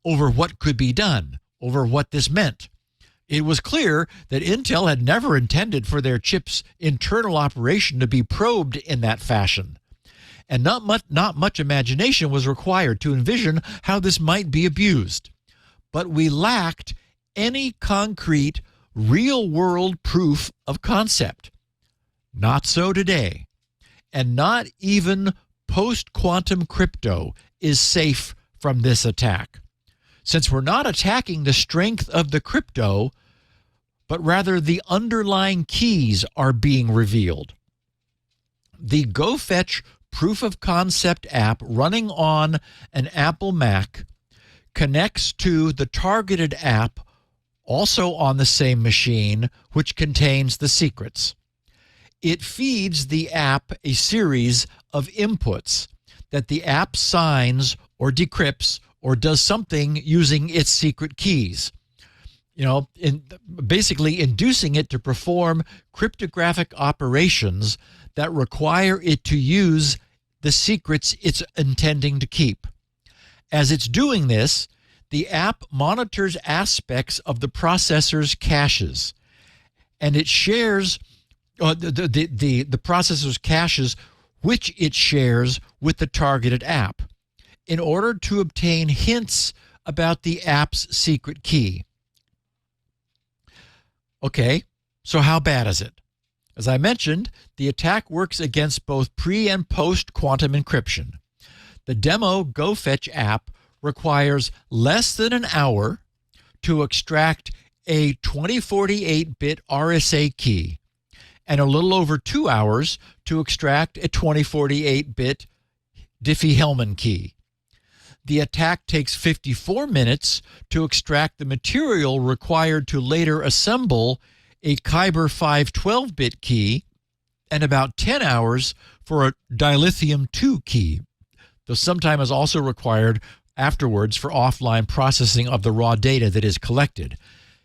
over what could be done, over what this meant. It was clear that Intel had never intended for their chip's internal operation to be probed in that fashion. And not much imagination was required to envision how this might be abused. But we lacked any concrete, real-world proof of concept. Not so today. And not even post-quantum crypto is safe from this attack. Since we're not attacking the strength of the crypto, but rather the underlying keys are being revealed. The GoFetch proof of concept app running on an Apple Mac connects to the targeted app also on the same machine, which contains the secrets. It feeds the app a series of inputs that the app signs or decrypts or does something using its secret keys. Basically inducing it to perform cryptographic operations that require it to use the secrets it's intending to keep. As it's doing this, the app monitors aspects of the processor's caches, and it shares the processor's caches, which it shares with the targeted app, in order to obtain hints about the app's secret key. Okay, so how bad is it? As I mentioned, the attack works against both pre- and post-quantum encryption. The demo GoFetch app requires less than an hour to extract a 2048-bit RSA key and a little over 2 hours to extract a 2048-bit Diffie-Hellman key. The attack takes 54 minutes to extract the material required to later assemble a Kyber 512-bit key, and about 10 hours for a dilithium 2 key, though some time is also required afterwards for offline processing of the raw data that is collected.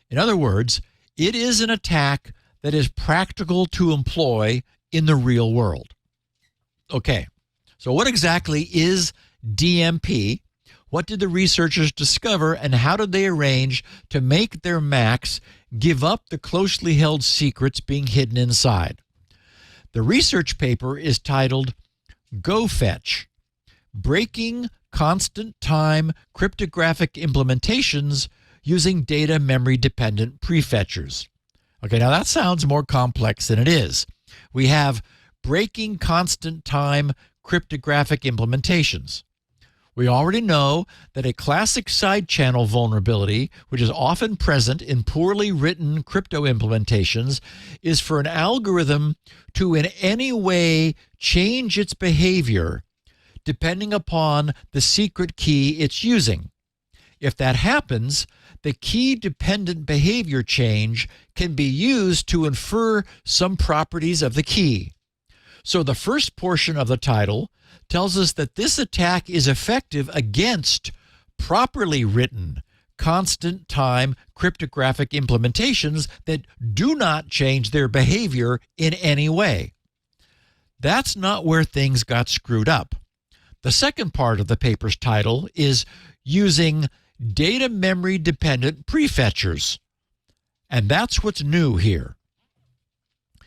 In other words, it is an attack that is practical to employ in the real world. Okay, so what exactly is DMP? What did the researchers discover, and how did they arrange to make their Macs give up the closely held secrets being hidden inside? The research paper is titled GoFetch: Breaking Constant Time Cryptographic Implementations Using Data Memory Dependent Prefetchers. Okay, now that sounds more complex than it is. We have breaking constant time cryptographic implementations. We already know that a classic side channel vulnerability, which is often present in poorly written crypto implementations, is for an algorithm to in any way change its behavior depending upon the secret key it's using. If that happens, the key-dependent behavior change can be used to infer some properties of the key. So the first portion of the title tells us that this attack is effective against properly written, constant time cryptographic implementations that do not change their behavior in any way. That's not where things got screwed up. The second part of the paper's title is using data memory dependent prefetchers. And that's what's new here.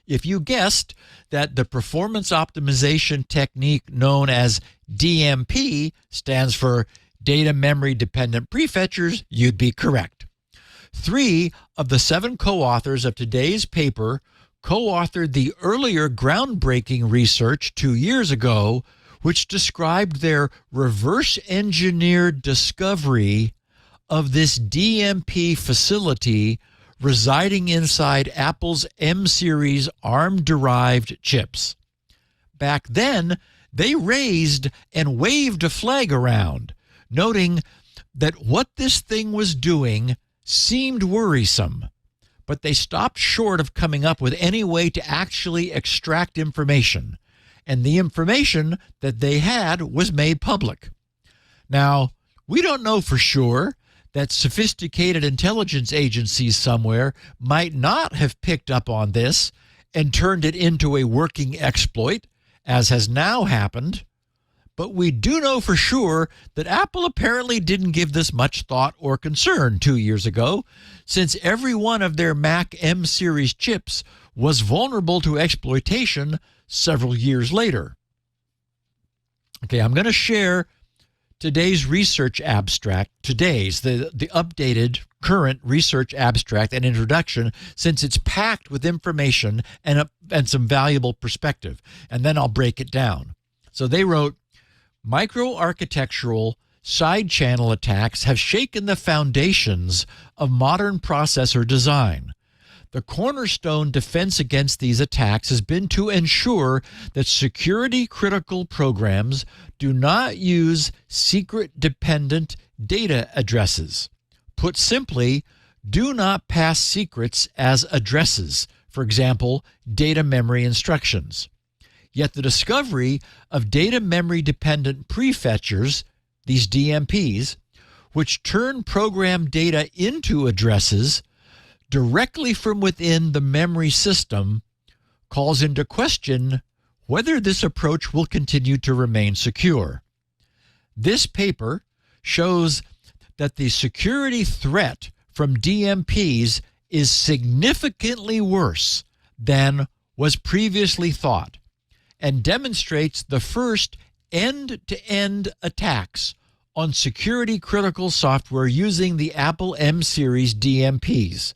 If you guessed that the performance optimization technique known as DMP stands for data memory dependent prefetchers, you'd be correct. 3 of the 7 co-authors of today's paper co-authored the earlier groundbreaking research 2 years ago, which described their reverse engineered discovery of this DMP facility residing inside Apple's M-series ARM-derived chips. Back then, they raised and waved a flag around, noting that what this thing was doing seemed worrisome, but they stopped short of coming up with any way to actually extract information, and the information that they had was made public. Now, We don't know for sure that sophisticated intelligence agencies somewhere might not have picked up on this and turned it into a working exploit, as has now happened. But we do know for sure that Apple apparently didn't give this much thought or concern 2 years ago, since every one of their Mac M series chips was vulnerable to exploitation several years later. Okay, I'm going to share today's research abstract, the updated current research abstract and introduction, since it's packed with information and some valuable perspective. And then I'll break it down. So they wrote, microarchitectural side channel attacks have shaken the foundations of modern processor design. The cornerstone defense against these attacks has been to ensure that security-critical programs do not use secret-dependent data addresses. Put simply, do not pass secrets as addresses, for example, data memory instructions. Yet the discovery of data memory-dependent prefetchers, these DMPs, which turn program data into addresses directly from within the memory system, calls into question whether this approach will continue to remain secure. This paper shows that the security threat from DMPs is significantly worse than was previously thought, and demonstrates the first end-to-end attacks on security-critical software using the Apple M series DMPs.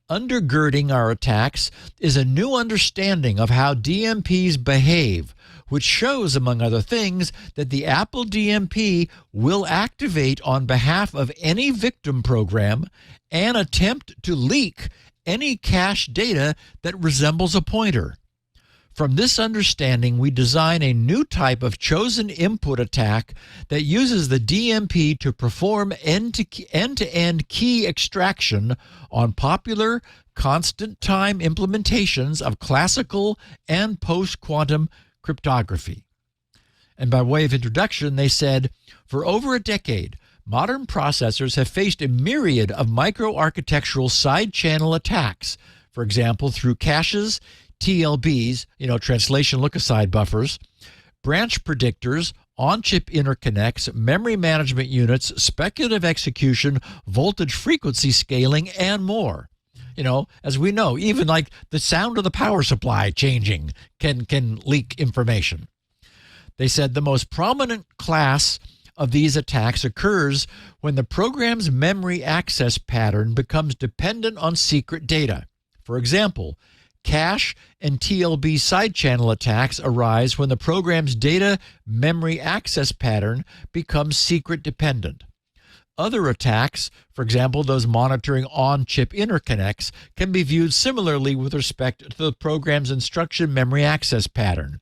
Undergirding our attacks is a new understanding of how DMPs behave, which shows, among other things, that the Apple DMP will activate on behalf of any victim program and attempt to leak any cache data that resembles a pointer. From this understanding, we design a new type of chosen input attack that uses the DMP to perform end-to-end key extraction on popular constant-time implementations of classical and post-quantum cryptography. And by way of introduction, they said, for over a decade, modern processors have faced a myriad of microarchitectural side-channel attacks, for example, through caches, TLBs, translation look-aside buffers, branch predictors, on-chip interconnects, memory management units, speculative execution, voltage frequency scaling, and more. As we know, even like the sound of the power supply changing can leak information. They said the most prominent class of these attacks occurs when the program's memory access pattern becomes dependent on secret data. For example, cache and TLB side channel attacks arise when the program's data memory access pattern becomes secret dependent. Other attacks, for example, those monitoring on-chip interconnects, can be viewed similarly with respect to the program's instruction memory access pattern.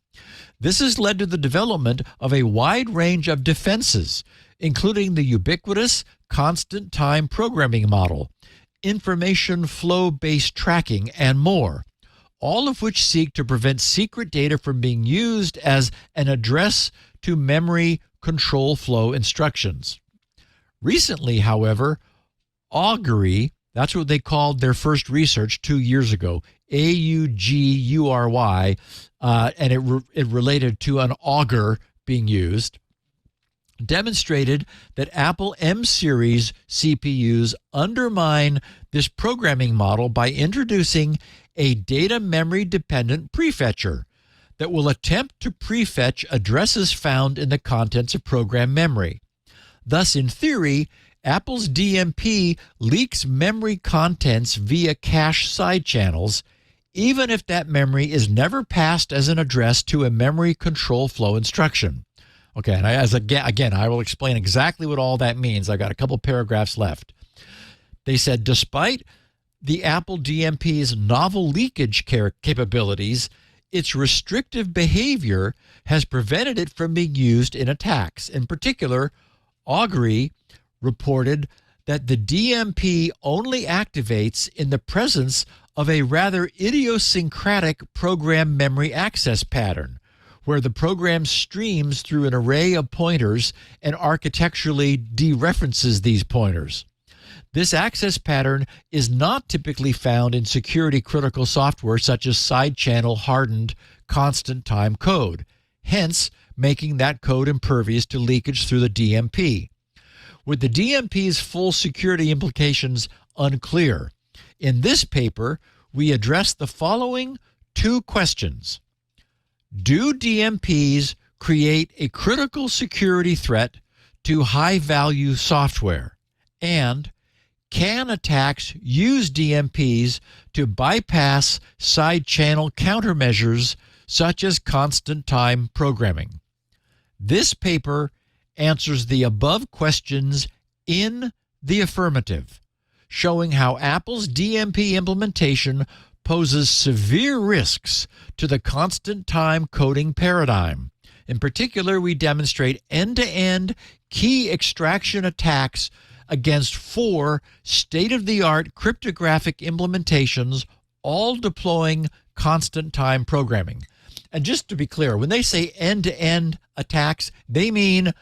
This has led to the development of a wide range of defenses, including the ubiquitous constant time programming model, information flow-based tracking, and more, all of which seek to prevent secret data from being used as an address to memory control flow instructions. Recently, however, augury, that's what they called their first research 2 years ago, AUGURY, and it related to an augur being used, demonstrated that Apple M series CPUs undermine this programming model by introducing a data memory dependent prefetcher that will attempt to prefetch addresses found in the contents of program memory. Thus, in theory, Apple's DMP leaks memory contents via cache side channels, even if that memory is never passed as an address to a memory control flow instruction. Okay, and again, I will explain exactly what all that means. I've got a couple paragraphs left. They said, despite the Apple DMP's novel leakage capabilities, its restrictive behavior has prevented it from being used in attacks. In particular, augury reported that the DMP only activates in the presence of a rather idiosyncratic program memory access pattern, where the program streams through an array of pointers and architecturally dereferences these pointers. This access pattern is not typically found in security-critical software such as side-channel hardened constant-time code, hence making that code impervious to leakage through the DMP. With the DMP's full security implications unclear, in this paper, we address the following two questions. Do DMPs create a critical security threat to high-value software? And can attacks use DMPs to bypass side-channel countermeasures such as constant-time programming? This paper answers the above questions in the affirmative, showing how Apple's DMP implementation poses severe risks to the constant-time coding paradigm. In particular, we demonstrate end-to-end key extraction attacks against 4 state-of-the-art cryptographic implementations, all deploying constant-time programming. And just to be clear, when they say end-to-end attacks, they mean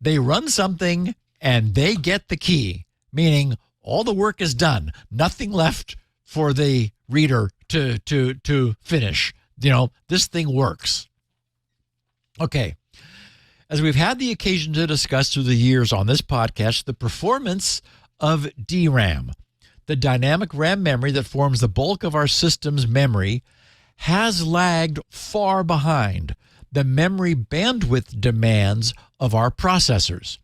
they run something and they get the key, meaning all the work is done, nothing left for the reader to finish. This thing works. Okay. As we've had the occasion to discuss through the years on this podcast, the performance of DRAM, the dynamic RAM memory that forms the bulk of our system's memory, has lagged far behind the memory bandwidth demands of our processors.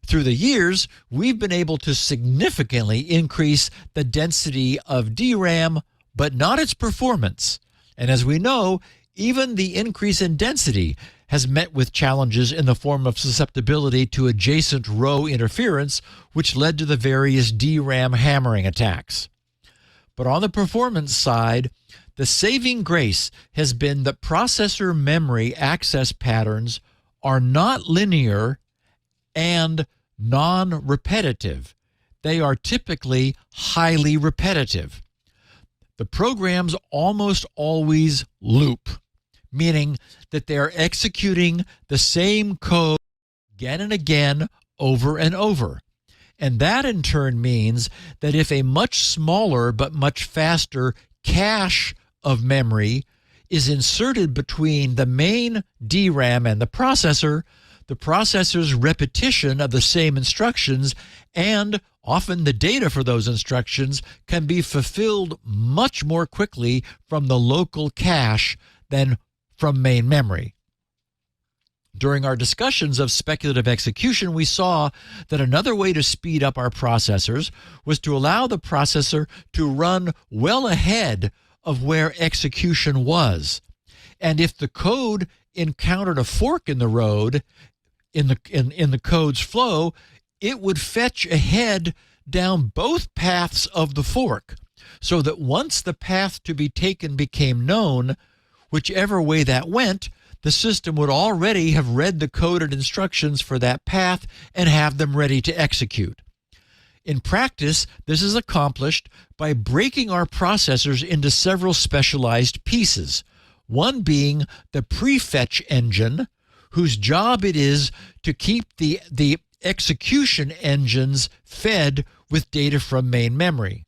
Through the years, we've been able to significantly increase the density of DRAM, but not its performance. And as we know, even the increase in density has met with challenges in the form of susceptibility to adjacent row interference, which led to the various DRAM hammering attacks. But on the performance side, the saving grace has been that processor memory access patterns are not linear and non-repetitive. They are typically highly repetitive. The programs almost always loop, meaning that they're executing the same code again and again, over and over. And that in turn means that if a much smaller but much faster cache of memory is inserted between the main DRAM and the processor's repetition of the same instructions and often the data for those instructions can be fulfilled much more quickly from the local cache than from main memory. During our discussions of speculative execution, we saw that another way to speed up our processors was to allow the processor to run well ahead of where execution was. And if the code encountered a fork in the road in the code's flow, it would fetch ahead down both paths of the fork, so that once the path to be taken became known, whichever way that went, the system would already have read the coded instructions for that path and have them ready to execute. In practice, this is accomplished by breaking our processors into several specialized pieces, one being the prefetch engine, whose job it is to keep the execution engines fed with data from main memory.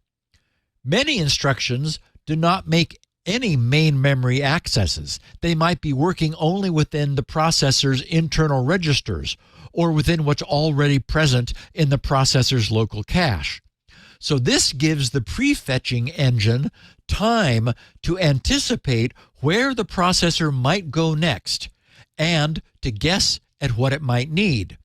Many instructions do not make any main memory accesses. They might be working only within the processor's internal registers or within what's already present in the processor's local cache. So this gives the prefetching engine time to anticipate where the processor might go next and to guess at what it might need.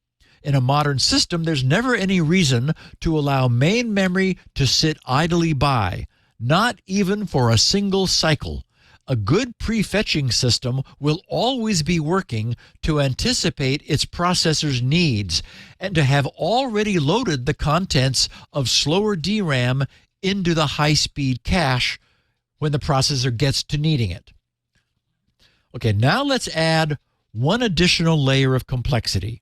In a modern system, there's never any reason to allow main memory to sit idly by, not even for a single cycle. A good prefetching system will always be working to anticipate its processor's needs and to have already loaded the contents of slower DRAM into the high-speed cache when the processor gets to needing it. Okay, now let's add one additional layer of complexity.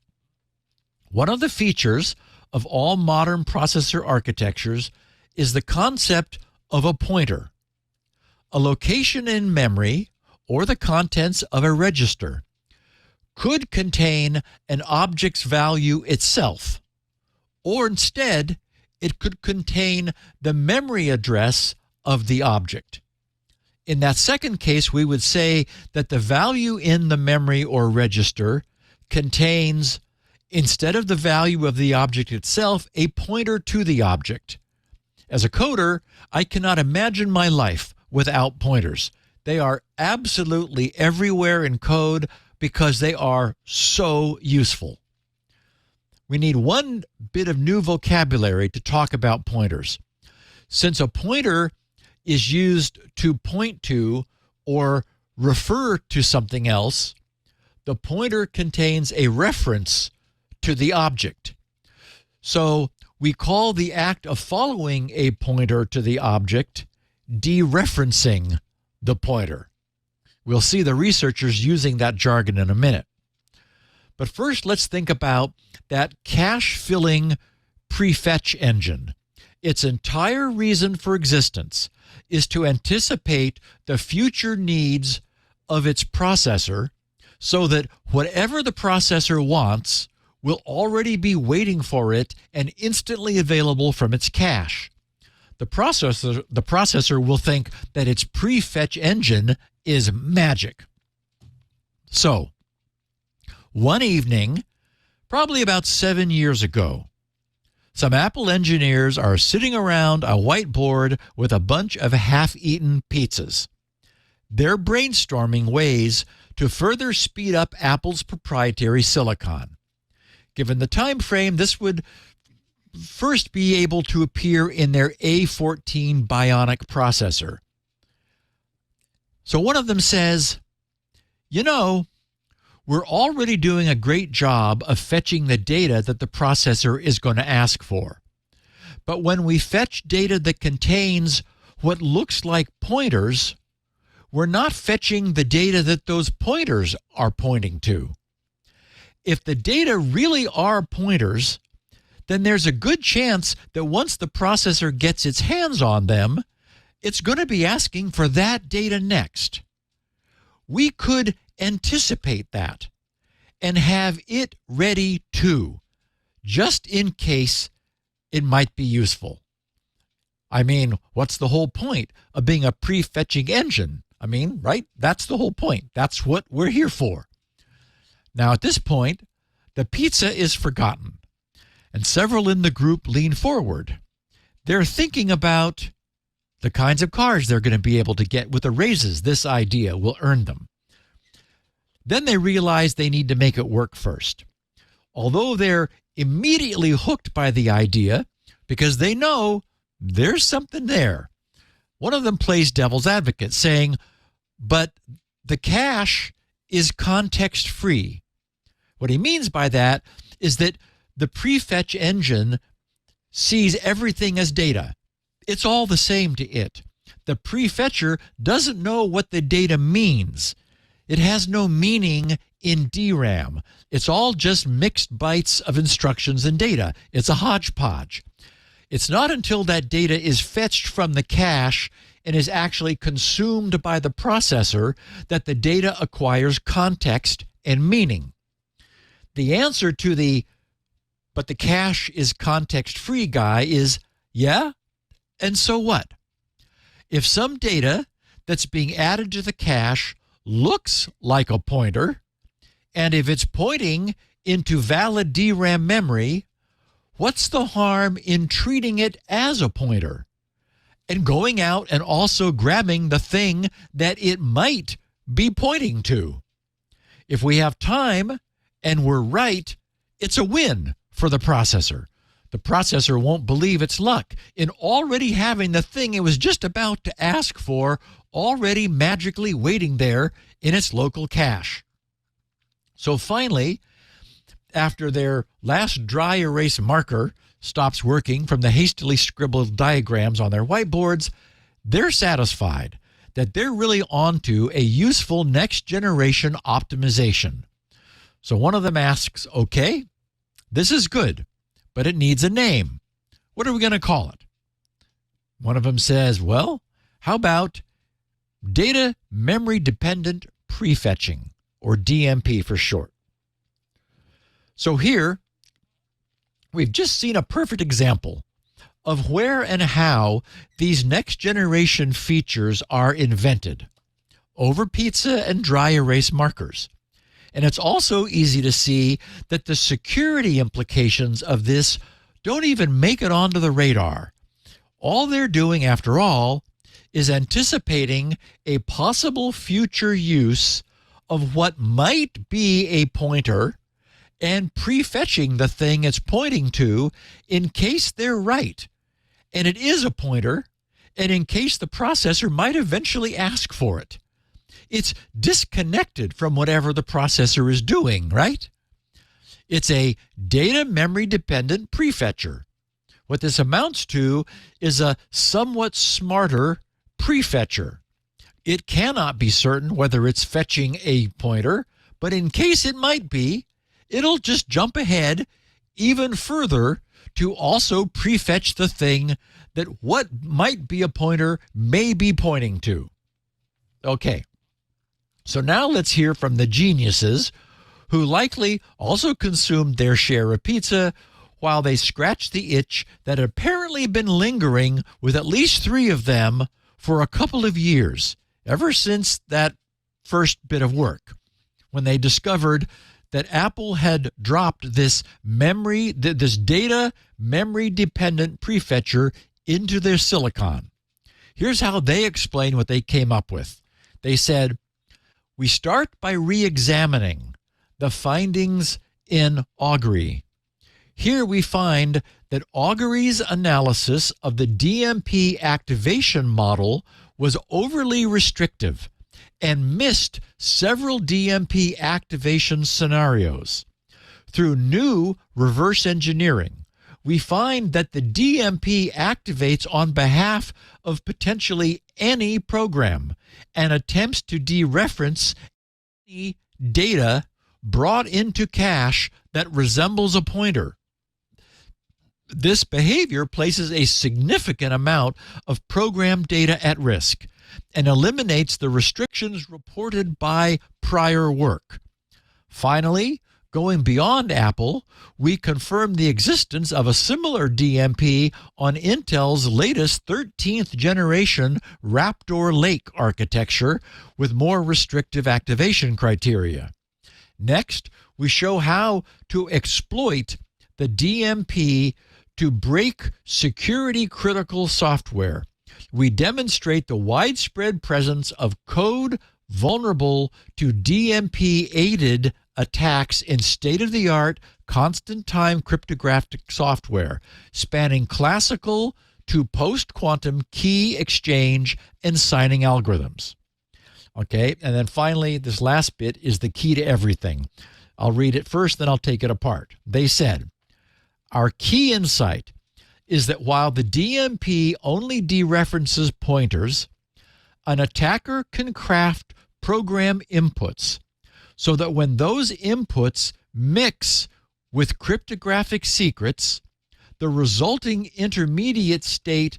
One of the features of all modern processor architectures is the concept of a pointer, a location in memory or the contents of a register. could contain an object's value itself, or instead, it could contain the memory address of the object. In that second case, we would say that the value in the memory or register contains, instead of the value of the object itself, a pointer to the object. As a coder, I cannot imagine my life without pointers. They are absolutely everywhere in code because they are so useful. We need one bit of new vocabulary to talk about pointers. Since a pointer is used to point to or refer to something else, the pointer contains a reference to the object. So we call the act of following a pointer to the object dereferencing the pointer. We'll see the researchers using that jargon in a minute. But first, let's think about that cache-filling prefetch engine. Its entire reason for existence is to anticipate the future needs of its processor so that whatever the processor wants will already be waiting for it and instantly available from its cache. The processor will think that its prefetch engine is magic. So, one evening, probably about 7 years ago, some Apple engineers are sitting around a whiteboard with a bunch of half-eaten pizzas. They're brainstorming ways to further speed up Apple's proprietary silicon. Given the time frame, this would first be able to appear in their A14 Bionic processor. So one of them says, you know, we're already doing a great job of fetching the data that the processor is going to ask for. But when we fetch data that contains what looks like pointers, we're not fetching the data that those pointers are pointing to. If the data really are pointers, then there's a good chance that once the processor gets its hands on them, it's going to be asking for that data next. We could anticipate that and have it ready too, just in case it might be useful. I mean, what's the whole point of being a prefetching engine? I mean, right? That's the whole point. That's what we're here for. Now, at this point, the pizza is forgotten, and several in the group lean forward. They're thinking about the kinds of cars they're going to be able to get with the raises this idea will earn them. Then they realize they need to make it work first. Although they're immediately hooked by the idea because they know there's something there. One of them plays devil's advocate, saying, but the cache is context-free. What he means by that is that the prefetch engine sees everything as data. It's all the same to it. The prefetcher doesn't know what the data means. It has no meaning in DRAM. It's all just mixed bytes of instructions and data. It's a hodgepodge. It's not until that data is fetched from the cache and is actually consumed by the processor that the data acquires context and meaning. The answer to the "but the cache is context-free" guy is, yeah, and so what? If some data that's being added to the cache looks like a pointer, and if it's pointing into valid DRAM memory, what's the harm in treating it as a pointer and going out and also grabbing the thing that it might be pointing to? If we have time and we're right, it's a win for the processor. The processor won't believe its luck in already having the thing it was just about to ask for already magically waiting there in its local cache. So finally, after their last dry erase marker stops working from the hastily scribbled diagrams on their whiteboards, they're satisfied that they're really onto a useful next generation optimization. So one of them asks, okay, this is good, but it needs a name. What are we going to call it? One of them says, well, how about Data Memory Dependent Prefetching, or DMP for short. So here, we've just seen a perfect example of where and how these next generation features are invented over pizza and dry erase markers. And it's also easy to see that the security implications of this don't even make it onto the radar. All they're doing, after all, is anticipating a possible future use of what might be a pointer and prefetching the thing it's pointing to in case they're right. And it is a pointer, and in case the processor might eventually ask for it. It's disconnected from whatever the processor is doing, right? It's a data memory dependent prefetcher. What this amounts to is a somewhat smarter prefetcher. It cannot be certain whether it's fetching a pointer, but in case it might be, it'll just jump ahead even further to also prefetch the thing that what might be a pointer may be pointing to. Okay, so now let's hear from the geniuses who likely also consumed their share of pizza while they scratched the itch that had apparently been lingering with at least 3 of them for a couple of years, ever since that first bit of work, when they discovered that Apple had dropped this data memory dependent prefetcher into their silicon. Here's how they explain what they came up with. They said, we start by re-examining the findings in Augury. Here we find that Augury's analysis of the DMP activation model was overly restrictive and missed several DMP activation scenarios. Through new reverse engineering, we find that the DMP activates on behalf of potentially any program and attempts to dereference any data brought into cache that resembles a pointer. This behavior places a significant amount of program data at risk and eliminates the restrictions reported by prior work. Finally, going beyond Apple, we confirm the existence of a similar DMP on Intel's latest 13th generation Raptor Lake architecture with more restrictive activation criteria. Next, we show how to exploit the DMP to break security-critical software. We demonstrate the widespread presence of code vulnerable to DMP-aided attacks in state-of-the-art, constant-time cryptographic software, spanning classical to post-quantum key exchange and signing algorithms. Okay, and then finally, this last bit is the key to everything. I'll read it first, then I'll take it apart. They said, our key insight is that while the DMP only dereferences pointers, an attacker can craft program inputs so that when those inputs mix with cryptographic secrets, the resulting intermediate state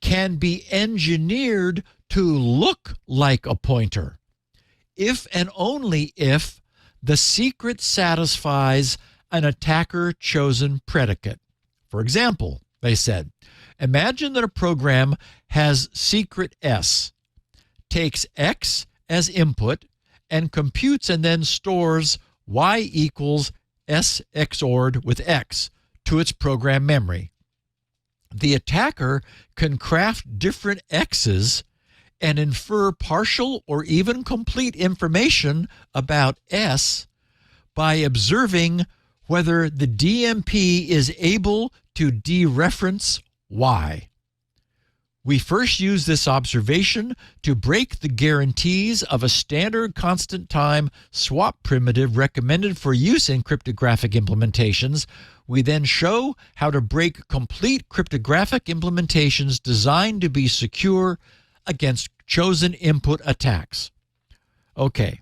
can be engineered to look like a pointer, if and only if the secret satisfies an attacker-chosen predicate. For example, they said, imagine that a program has secret S, takes X as input, and computes and then stores Y equals S XORed with X to its program memory. The attacker can craft different X's and infer partial or even complete information about S by observing whether the DMP is able to dereference Y. We first use this observation to break the guarantees of a standard constant time swap primitive recommended for use in cryptographic implementations. We then show how to break complete cryptographic implementations designed to be secure against chosen input attacks. Okay,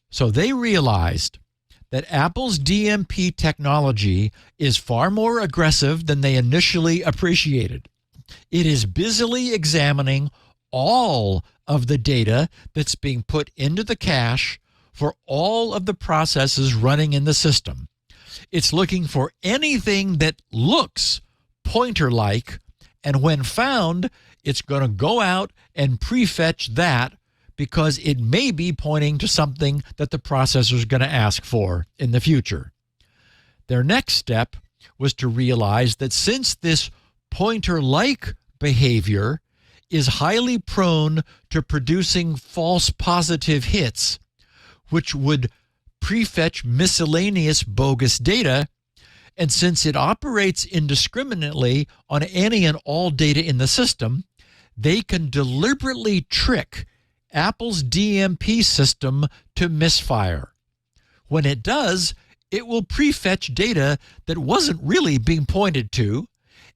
so they realized that Apple's DMP technology is far more aggressive than they initially appreciated. It is busily examining all of the data that's being put into the cache for all of the processes running in the system. It's looking for anything that looks pointer-like, and when found, it's going to go out and prefetch that because it may be pointing to something that the processor is going to ask for in the future. Their next step was to realize that since this pointer-like behavior is highly prone to producing false positive hits, which would prefetch miscellaneous bogus data, and since it operates indiscriminately on any and all data in the system, they can deliberately trick Apple's DMP system to misfire. When it does, it will prefetch data that wasn't really being pointed to,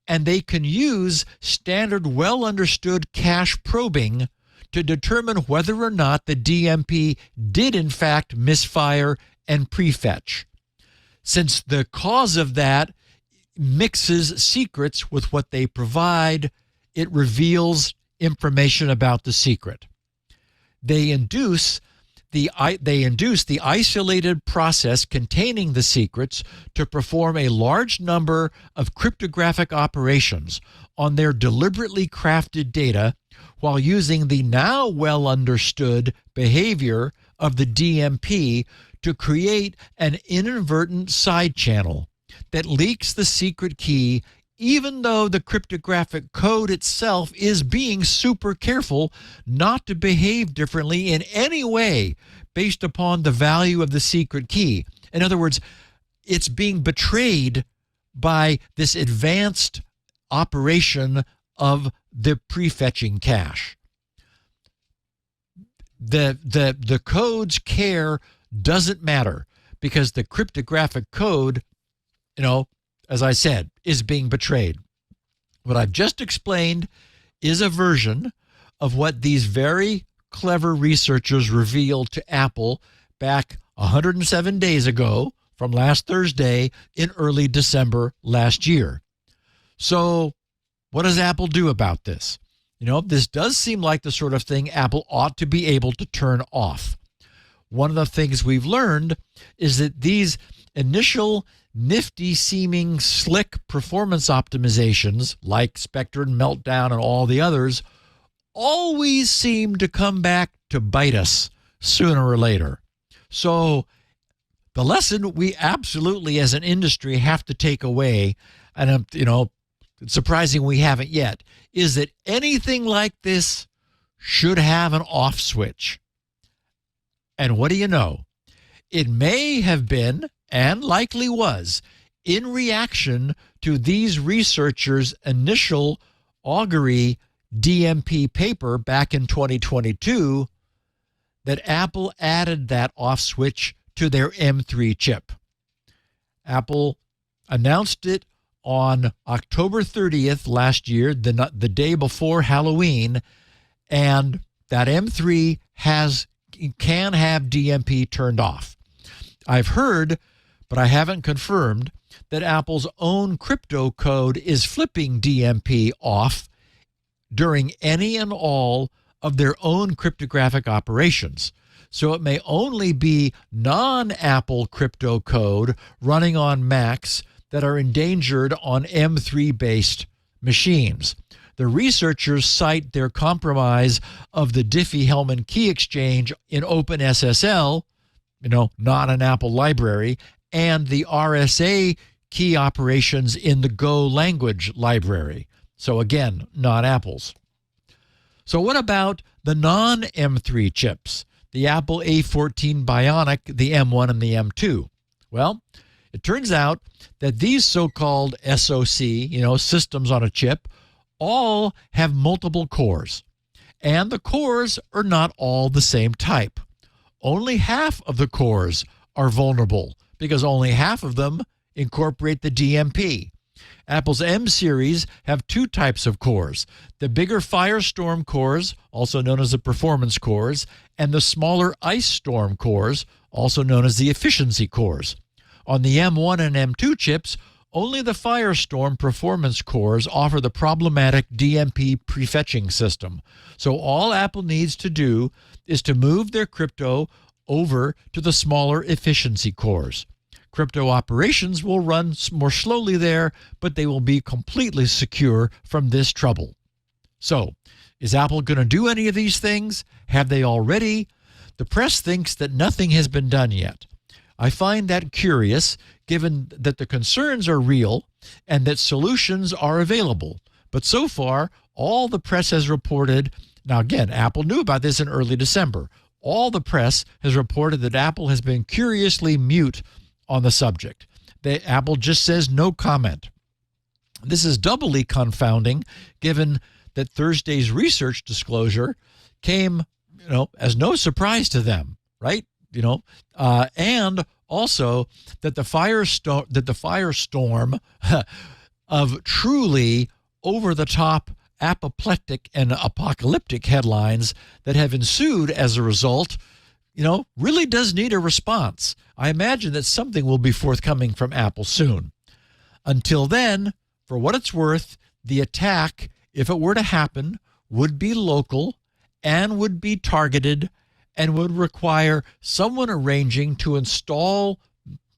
and they can use standard well-understood cache probing to determine whether or not the DMP did in fact misfire and prefetch. Since the cause of that mixes secrets with what they provide, it reveals information about the secret. They induce the isolated process containing the secrets to perform a large number of cryptographic operations on their deliberately crafted data while using the now well understood behavior of the DMP to create an inadvertent side channel that leaks the secret key, even though the cryptographic code itself is being super careful not to behave differently in any way based upon the value of the secret key. In other words, it's being betrayed by this advanced operation of the prefetching cache. The code's care doesn't matter because the cryptographic code, as I said, is being betrayed. What I've just explained is a version of what these very clever researchers revealed to Apple back 107 days ago from last Thursday in early December last year. So what does Apple do about this? This does seem like the sort of thing Apple ought to be able to turn off. One of the things we've learned is that these initial nifty-seeming slick performance optimizations like Spectre and Meltdown and all the others always seem to come back to bite us sooner or later. So the lesson we absolutely as an industry have to take away, and it's surprising we haven't yet, is that anything like this should have an off switch. And what do you know? It may have been, and likely was, in reaction to these researchers' initial augury DMP paper back in 2022 that Apple added that off switch to their M3 chip. Apple announced it on October 30th last year, the day before Halloween, and that M3 can have DMP turned off. I've heard, but I haven't confirmed, that Apple's own crypto code is flipping DMP off during any and all of their own cryptographic operations. So it may only be non-Apple crypto code running on Macs that are endangered on M3-based machines. The researchers cite their compromise of the Diffie-Hellman key exchange in OpenSSL, not an Apple library, and the RSA key operations in the Go language library. So again, not Apple's. So what about the non-M3 chips, the Apple A14 Bionic, the M1 and the M2? Well, it turns out that these so-called SoC, systems on a chip, all have multiple cores. And the cores are not all the same type. Only half of the cores are vulnerable because only half of them incorporate the DMP. Apple's M series have two types of cores, the bigger Firestorm cores, also known as the performance cores, and the smaller Ice Storm cores, also known as the efficiency cores. On the M1 and M2 chips, only the Firestorm performance cores offer the problematic DMP prefetching system. So all Apple needs to do is to move their crypto over to the smaller efficiency cores. Crypto operations will run more slowly there, but they will be completely secure from this trouble. So, is Apple going to do any of these things? Have they already? The press thinks that nothing has been done yet. I find that curious, given that the concerns are real and that solutions are available. But so far, all the press has reported, now again, Apple knew about this in early December. All the press has reported that Apple has been curiously mute on the subject. Apple just says no comment. This is doubly confounding, given that Thursday's research disclosure came, as no surprise to them, right? And also that the firestorm of truly over-the-top apoplectic and apocalyptic headlines that have ensued as a result, really does need a response. I imagine that something will be forthcoming from Apple soon. Until then, for what it's worth, the attack, if it were to happen, would be local and would be targeted and would require someone arranging to install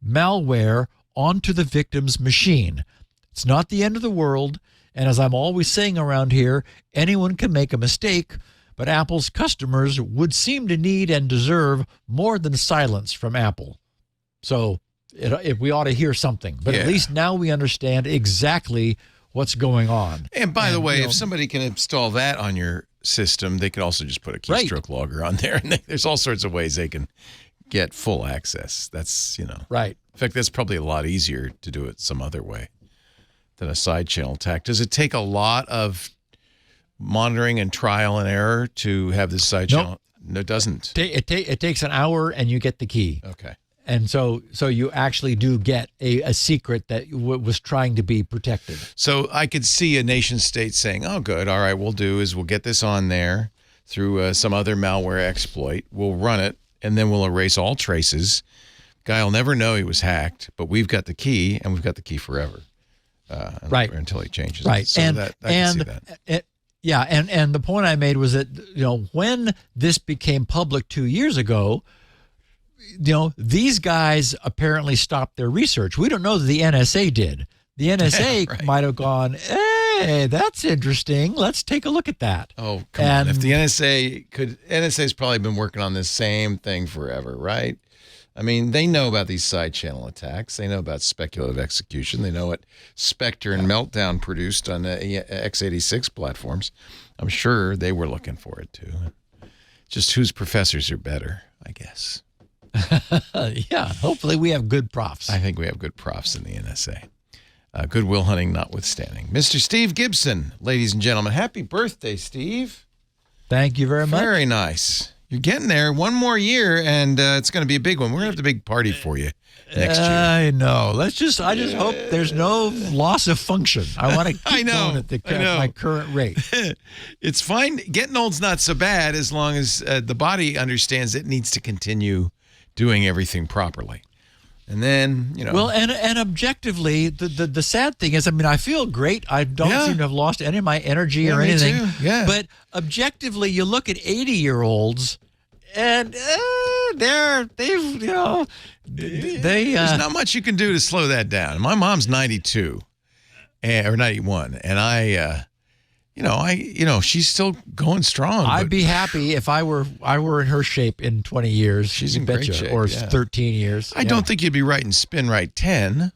malware onto the victim's machine. It's not the end of the world, and as I'm always saying around here, anyone can make a mistake, but Apple's customers would seem to need and deserve more than silence from Apple. So we ought to hear something, but at least now we understand exactly what's going on. And by the way, if somebody can install that on your system, they could also just put a keystroke logger on there, and there's all sorts of ways they can get full access. That's, Right. In fact, that's probably a lot easier to do it some other way than a side channel attack. Does it take a lot of monitoring and trial and error to have this side channel? No, it doesn't. It takes an hour and you get the key. Okay. And so you actually do get a secret that was trying to be protected. So I could see a nation state saying, oh, good, all right, we'll get this on there through some other malware exploit. We'll run it, and then we'll erase all traces. Guy will never know he was hacked, but we've got the key, and we've got the key forever. Right. Until he changes right. it. So I can see that. And the point I made was that, when this became public 2 years ago, these guys apparently stopped their research. We don't know that the NSA did. The NSA might have gone, hey, that's interesting. Let's take a look at that. Oh, come on. If the NSA's probably been working on this same thing forever, right? I mean, they know about these side channel attacks. They know about speculative execution. They know what Spectre and Meltdown produced on the x86 platforms. I'm sure they were looking for it too. Just whose professors are better, I guess. Yeah, hopefully we have good profs. I think we have good profs in the NSA. Goodwill hunting notwithstanding. Mr. Steve Gibson, ladies and gentlemen, happy birthday, Steve. Thank you very much. Very nice. You're getting there. One more year, and it's going to be a big one. We're going to have a big party for you next year. I know. I just hope there's no loss of function. I want to keep going at my current rate. It's fine. Getting old's not so bad as long as the body understands it needs to continue doing everything properly. And then, Well, and objectively, the sad thing is, I feel great. I don't seem to have lost any of my energy or anything. Me too. Yeah. But objectively, you look at 80-year-olds, and there's not much you can do to slow that down. My mom's 92 or 91, and she's still going strong. I'd be happy if I were in her shape in 20 years. She's in great shape, or 13 years. I don't think you'd be writing SpinRite 10,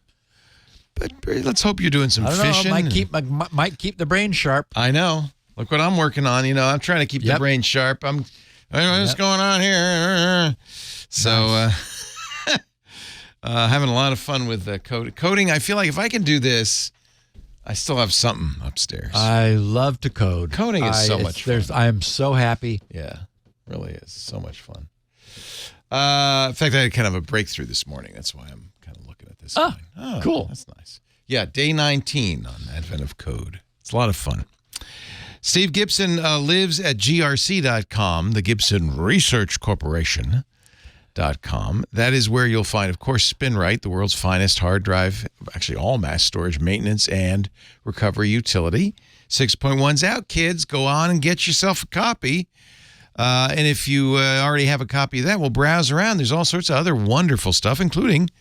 but let's hope you're doing some fishing. Might keep the brain sharp. I know. Look what I'm working on. I'm trying to keep the brain sharp. What's going on here? So, having a lot of fun with coding. I feel like if I can do this, I still have something upstairs. I love to code. Coding is so much fun. I am so happy. Yeah, really is. So much fun. In fact, I had kind of a breakthrough this morning. That's why I'm kind of looking at this. Oh, cool. That's nice. Yeah, day 19 on the Advent of Code. It's a lot of fun. Steve Gibson lives at grc.com, the Gibson Research Corporation. .com. That is where you'll find, of course, SpinRite, the world's finest hard drive, actually all mass storage, maintenance, and recovery utility. 6.1's out, kids. Go on and get yourself a copy. And if you already have a copy of that, we'll browse around. There's all sorts of other wonderful stuff, including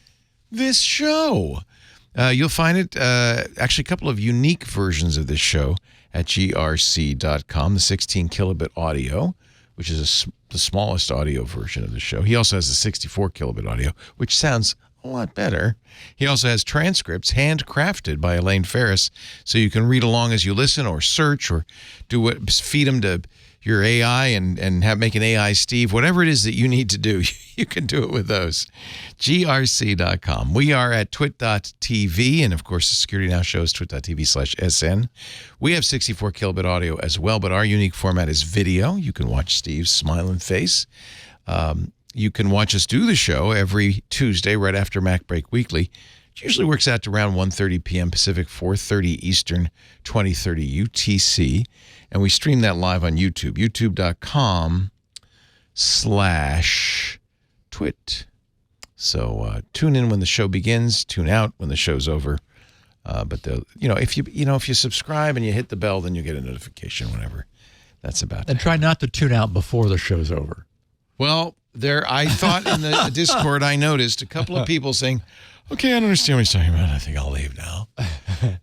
this show. You'll find it, actually a couple of unique versions of this show at grc.com, the 16 kilobit audio, which is the smallest audio version of the show. He also has the 64 kilobit audio, which sounds a lot better. He also has transcripts handcrafted by Elaine Ferris, so you can read along as you listen or search or feed them to your AI and make an AI Steve. Whatever it is that you need to do, you can do it with those. grc.com. We are at twit.tv, and of course the Security Now show is twit.tv/SN. We have 64 kilobit audio as well, but our unique format is video. You can watch Steve's smiling face. You can watch us do the show every Tuesday right after MacBreak Weekly. It usually works out to around 1:30 p.m. Pacific, 4:30 Eastern, 20:30 UTC. And we stream that live on YouTube, youtube.com/twit. So tune in when the show begins, tune out when the show's over. But if you subscribe and you hit the bell, then you get a notification whenever that's about. And try not to tune out before the show's over. Well, I thought in the Discord, I noticed a couple of people saying, okay, I don't understand what he's talking about. I think I'll leave now.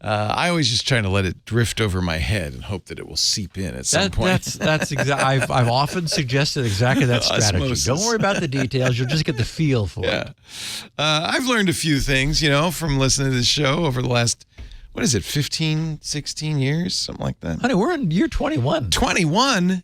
I always just try to let it drift over my head and hope that it will seep in at some point. That's exactly. I've often suggested exactly that strategy. Osmosis. Don't worry about the details. You'll just get the feel for it. I've learned a few things, from listening to this show over the last, 15, 16 years, something like that. Honey, we're in year 21. 21?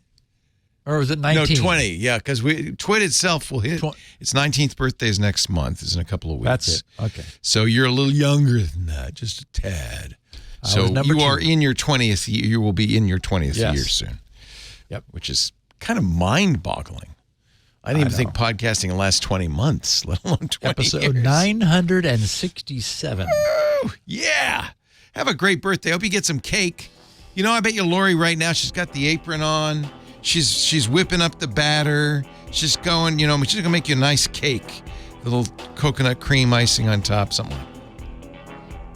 Or was it 19? No, 20. Yeah, because TWiT itself will hit its 19th birthday is next month. It's in a couple of weeks. That's it. Okay. So you're a little younger than that, just a tad. So you are in your 20th year. You will be in your 20th year soon. Yep. Which is kind of mind-boggling. I didn't even think podcasting will last 20 months, let alone 20 Episode years. 967. Woo! Yeah. Have a great birthday. Hope you get some cake. I bet you Lori right now, she's got the apron on. She's whipping up the batter. She's going, she's going to make you a nice cake. A little coconut cream icing on top, something like that.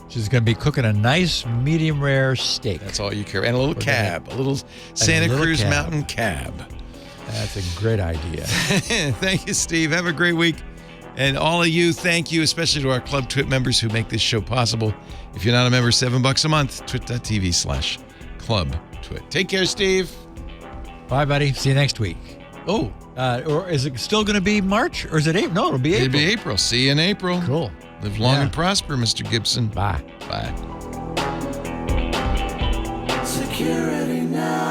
She's going to be cooking a nice medium rare steak. That's all you care. And a little cab, a little Santa Cruz Mountain cab. That's a great idea. Thank you, Steve. Have a great week. And all of you, thank you, especially to our Club TWiT members who make this show possible. If you're not a member, $7 a month, twit.tv/clubtwit. Take care, Steve. Bye, buddy. See you next week. Oh, or is it still going to be March? Or is it April? No, it'll be April. It'll be April. See you in April. Cool. Live long and prosper, Mr. Gibson. Bye. Bye. Security Now.